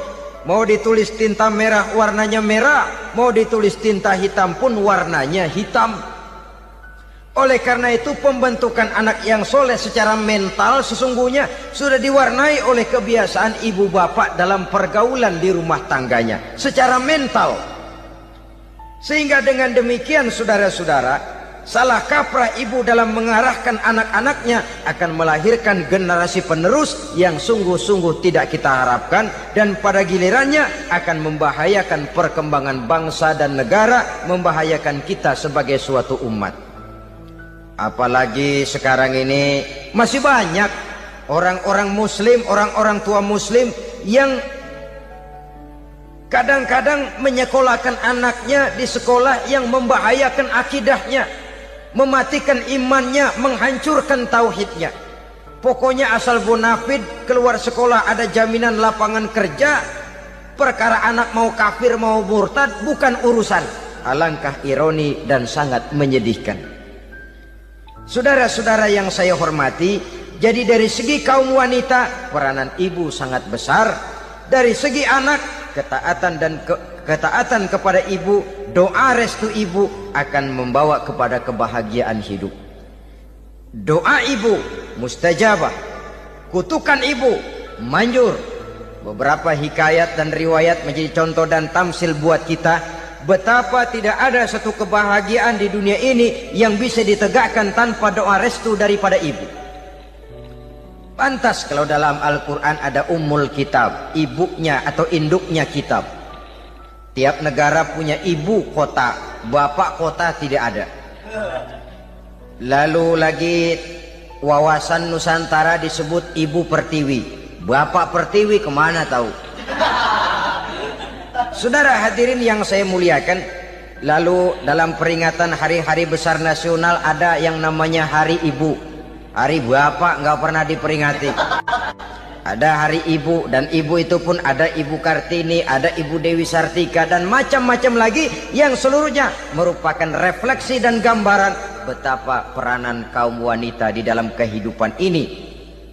mau ditulis tinta merah warnanya merah, mau ditulis tinta hitam pun warnanya hitam. Oleh karena itu pembentukan anak yang soleh secara mental sesungguhnya sudah diwarnai oleh kebiasaan ibu bapak dalam pergaulan di rumah tangganya secara mental. Sehingga dengan demikian saudara-saudara, salah kaprah ibu dalam mengarahkan anak-anaknya akan melahirkan generasi penerus yang sungguh-sungguh tidak kita harapkan, dan pada gilirannya akan membahayakan perkembangan bangsa dan negara, membahayakan kita sebagai suatu umat. Apalagi sekarang ini masih banyak orang-orang muslim, orang-orang tua muslim yang kadang-kadang menyekolahkan anaknya di sekolah yang membahayakan akidahnya, mematikan imannya, menghancurkan tauhidnya. Pokoknya asal bonafid keluar sekolah ada jaminan lapangan kerja, perkara anak mau kafir mau murtad bukan urusan. Alangkah ironi dan sangat menyedihkan. Saudara-saudara yang saya hormati, jadi dari segi kaum wanita peranan ibu sangat besar. Dari segi anak, ketaatan kepada ibu, doa restu ibu akan membawa kepada kebahagiaan hidup. Doa ibu mustajabah, kutukan ibu manjur. Beberapa hikayat dan riwayat menjadi contoh dan tamsil buat kita betapa tidak ada satu kebahagiaan di dunia ini yang bisa ditegakkan tanpa doa restu daripada ibu. Pantas kalau dalam Al-Quran ada ummul kitab, ibunya atau induknya kitab. Tiap negara punya ibu kota, bapak kota tidak ada. Lalu lagi wawasan Nusantara disebut ibu pertiwi, bapak pertiwi kemana tahu. Saudara hadirin yang saya muliakan, lalu dalam peringatan hari-hari besar nasional ada yang namanya Hari Ibu. Hari bapak nggak pernah diperingati. Ada Hari Ibu, dan ibu itu pun ada Ibu Kartini, ada Ibu Dewi Sartika, dan macam-macam lagi yang seluruhnya merupakan refleksi dan gambaran betapa peranan kaum wanita di dalam kehidupan ini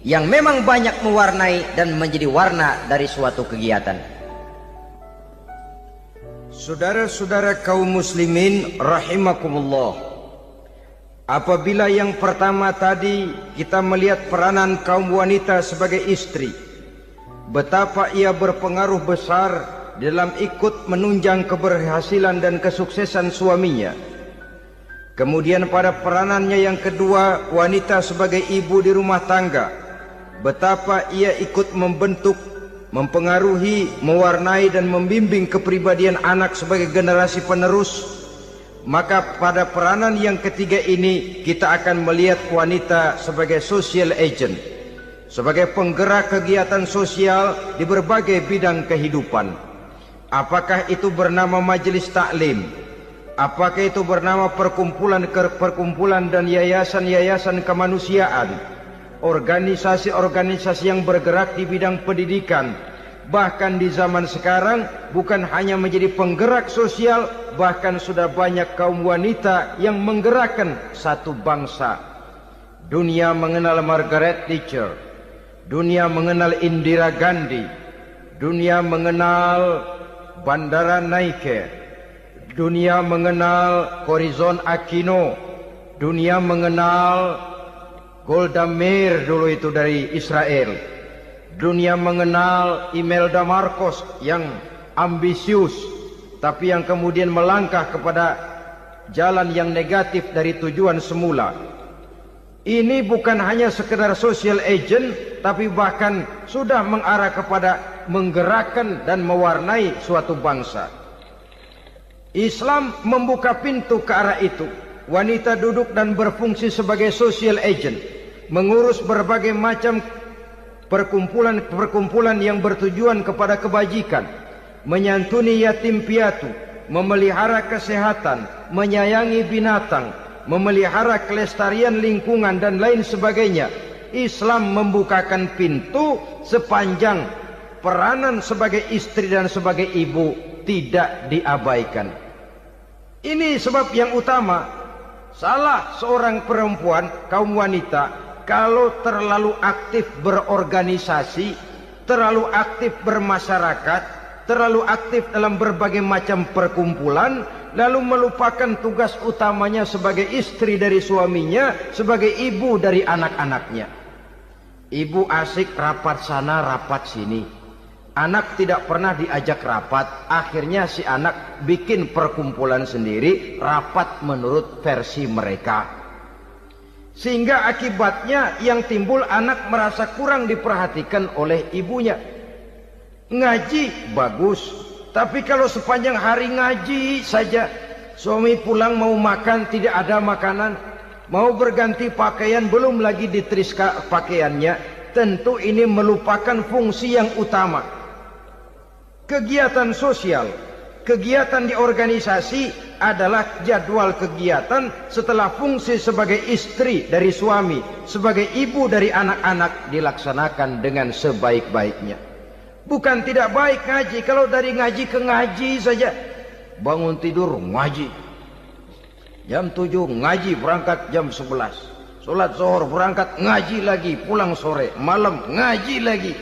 yang memang banyak mewarnai dan menjadi warna dari suatu kegiatan. Saudara-saudara kaum muslimin rahimakumullah, apabila yang pertama tadi kita melihat peranan kaum wanita sebagai istri, betapa ia berpengaruh besar dalam ikut menunjang keberhasilan dan kesuksesan suaminya. Kemudian pada peranannya yang kedua, wanita sebagai ibu di rumah tangga, betapa ia ikut membentuk, mempengaruhi, mewarnai dan membimbing kepribadian anak sebagai generasi penerus. Maka pada peranan yang ketiga ini kita akan melihat wanita sebagai social agent, sebagai penggerak kegiatan sosial di berbagai bidang kehidupan. Apakah itu bernama majelis taklim, apakah itu bernama perkumpulan dan yayasan-yayasan kemanusiaan, organisasi-organisasi yang bergerak di bidang pendidikan, bahkan di zaman sekarang bukan hanya menjadi penggerak sosial, bahkan sudah banyak kaum wanita yang menggerakkan satu bangsa. Dunia mengenal Margaret Thatcher, dunia mengenal Indira Gandhi, dunia mengenal Bandara Naike, dunia mengenal Corazon Aquino, dunia mengenal Golda Meir dulu itu dari Israel. Dunia mengenal Imelda Marcos yang ambisius, tapi yang kemudian melangkah kepada jalan yang negatif dari tujuan semula. Ini bukan hanya sekedar social agent, tapi bahkan sudah mengarah kepada menggerakkan dan mewarnai suatu bangsa. Islam membuka pintu ke arah itu. Wanita duduk dan berfungsi sebagai social agent, mengurus berbagai macam perkumpulan-perkumpulan yang bertujuan kepada kebajikan, menyantuni yatim piatu, memelihara kesehatan, menyayangi binatang, memelihara kelestarian lingkungan dan lain sebagainya. Islam membukakan pintu sepanjang peranan sebagai istri dan sebagai ibu tidak diabaikan. Ini sebab yang utama. Salah seorang perempuan, kaum wanita, kalau terlalu aktif berorganisasi, terlalu aktif bermasyarakat, terlalu aktif dalam berbagai macam perkumpulan, lalu melupakan tugas utamanya sebagai istri dari suaminya, sebagai ibu dari anak-anaknya. Ibu asik rapat sana, rapat sini. Anak tidak pernah diajak rapat, akhirnya si anak bikin perkumpulan sendiri, rapat menurut versi mereka. Sehingga akibatnya yang timbul anak merasa kurang diperhatikan oleh ibunya. Ngaji bagus, tapi kalau sepanjang hari ngaji saja, suami pulang mau makan tidak ada makanan, mau berganti pakaian belum lagi diteriska pakaiannya, tentu ini melupakan fungsi yang utama. Kegiatan sosial, kegiatan di organisasi adalah jadwal kegiatan setelah fungsi sebagai istri dari suami, sebagai ibu dari anak-anak dilaksanakan dengan sebaik-baiknya. Bukan tidak baik ngaji, kalau dari ngaji ke ngaji saja. Bangun tidur ngaji, jam 7 ngaji, berangkat jam 11. Sholat zuhur berangkat ngaji lagi, pulang sore, malam ngaji lagi.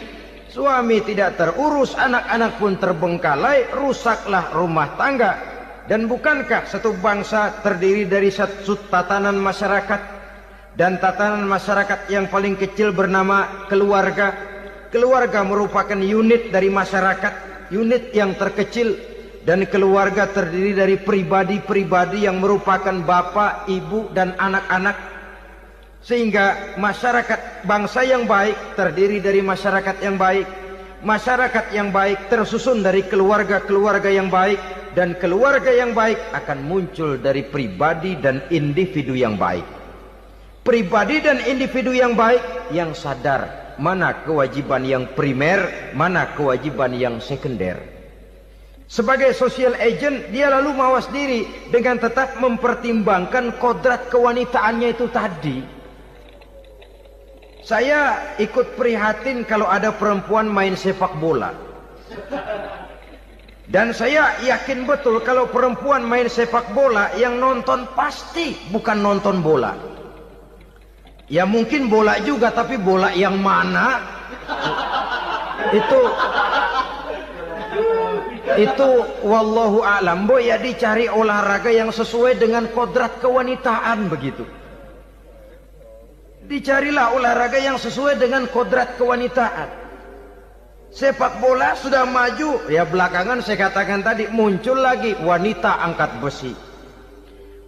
Suami tidak terurus, anak-anak pun terbengkalai, rusaklah rumah tangga. Dan bukankah satu bangsa terdiri dari satu tatanan masyarakat, dan tatanan masyarakat yang paling kecil bernama keluarga. Keluarga merupakan unit dari masyarakat, unit yang terkecil, dan keluarga terdiri dari pribadi-pribadi yang merupakan bapak, ibu, dan anak-anak. Sehingga masyarakat bangsa yang baik terdiri dari masyarakat yang baik. Masyarakat yang baik tersusun dari keluarga-keluarga yang baik. Dan keluarga yang baik akan muncul dari pribadi dan individu yang baik. Pribadi dan individu yang baik yang sadar mana kewajiban yang primer, mana kewajiban yang sekunder. Sebagai social agent, dia lalu mawas diri dengan tetap mempertimbangkan kodrat kewanitaannya itu tadi. Saya ikut prihatin kalau ada perempuan main sepak bola. Dan saya yakin betul kalau perempuan main sepak bola, yang nonton pasti bukan nonton bola. Ya mungkin bola juga, tapi bola yang mana? Itu wallahu a'lam. Boy, ya dicari olahraga yang sesuai dengan kodrat kewanitaan begitu. Dicarilah olahraga yang sesuai dengan kodrat kewanitaan. Sepak bola sudah maju, ya belakangan saya katakan tadi muncul lagi wanita angkat besi.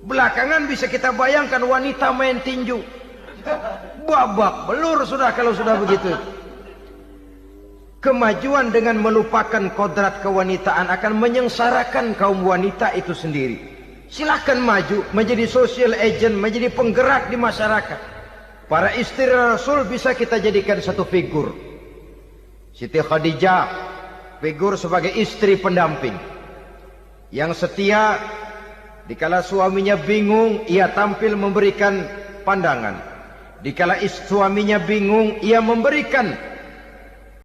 Belakangan bisa kita bayangkan wanita main tinju. Babak belur sudah kalau sudah begitu. Kemajuan dengan melupakan kodrat kewanitaan akan menyengsarakan kaum wanita itu sendiri. Silahkan maju menjadi social agent, menjadi penggerak di masyarakat. Para istri Rasul bisa kita jadikan satu figur. Siti Khadijah, figur sebagai istri pendamping yang setia. Dikala suaminya bingung, ia tampil memberikan pandangan. Dikala suaminya bingung, ia memberikan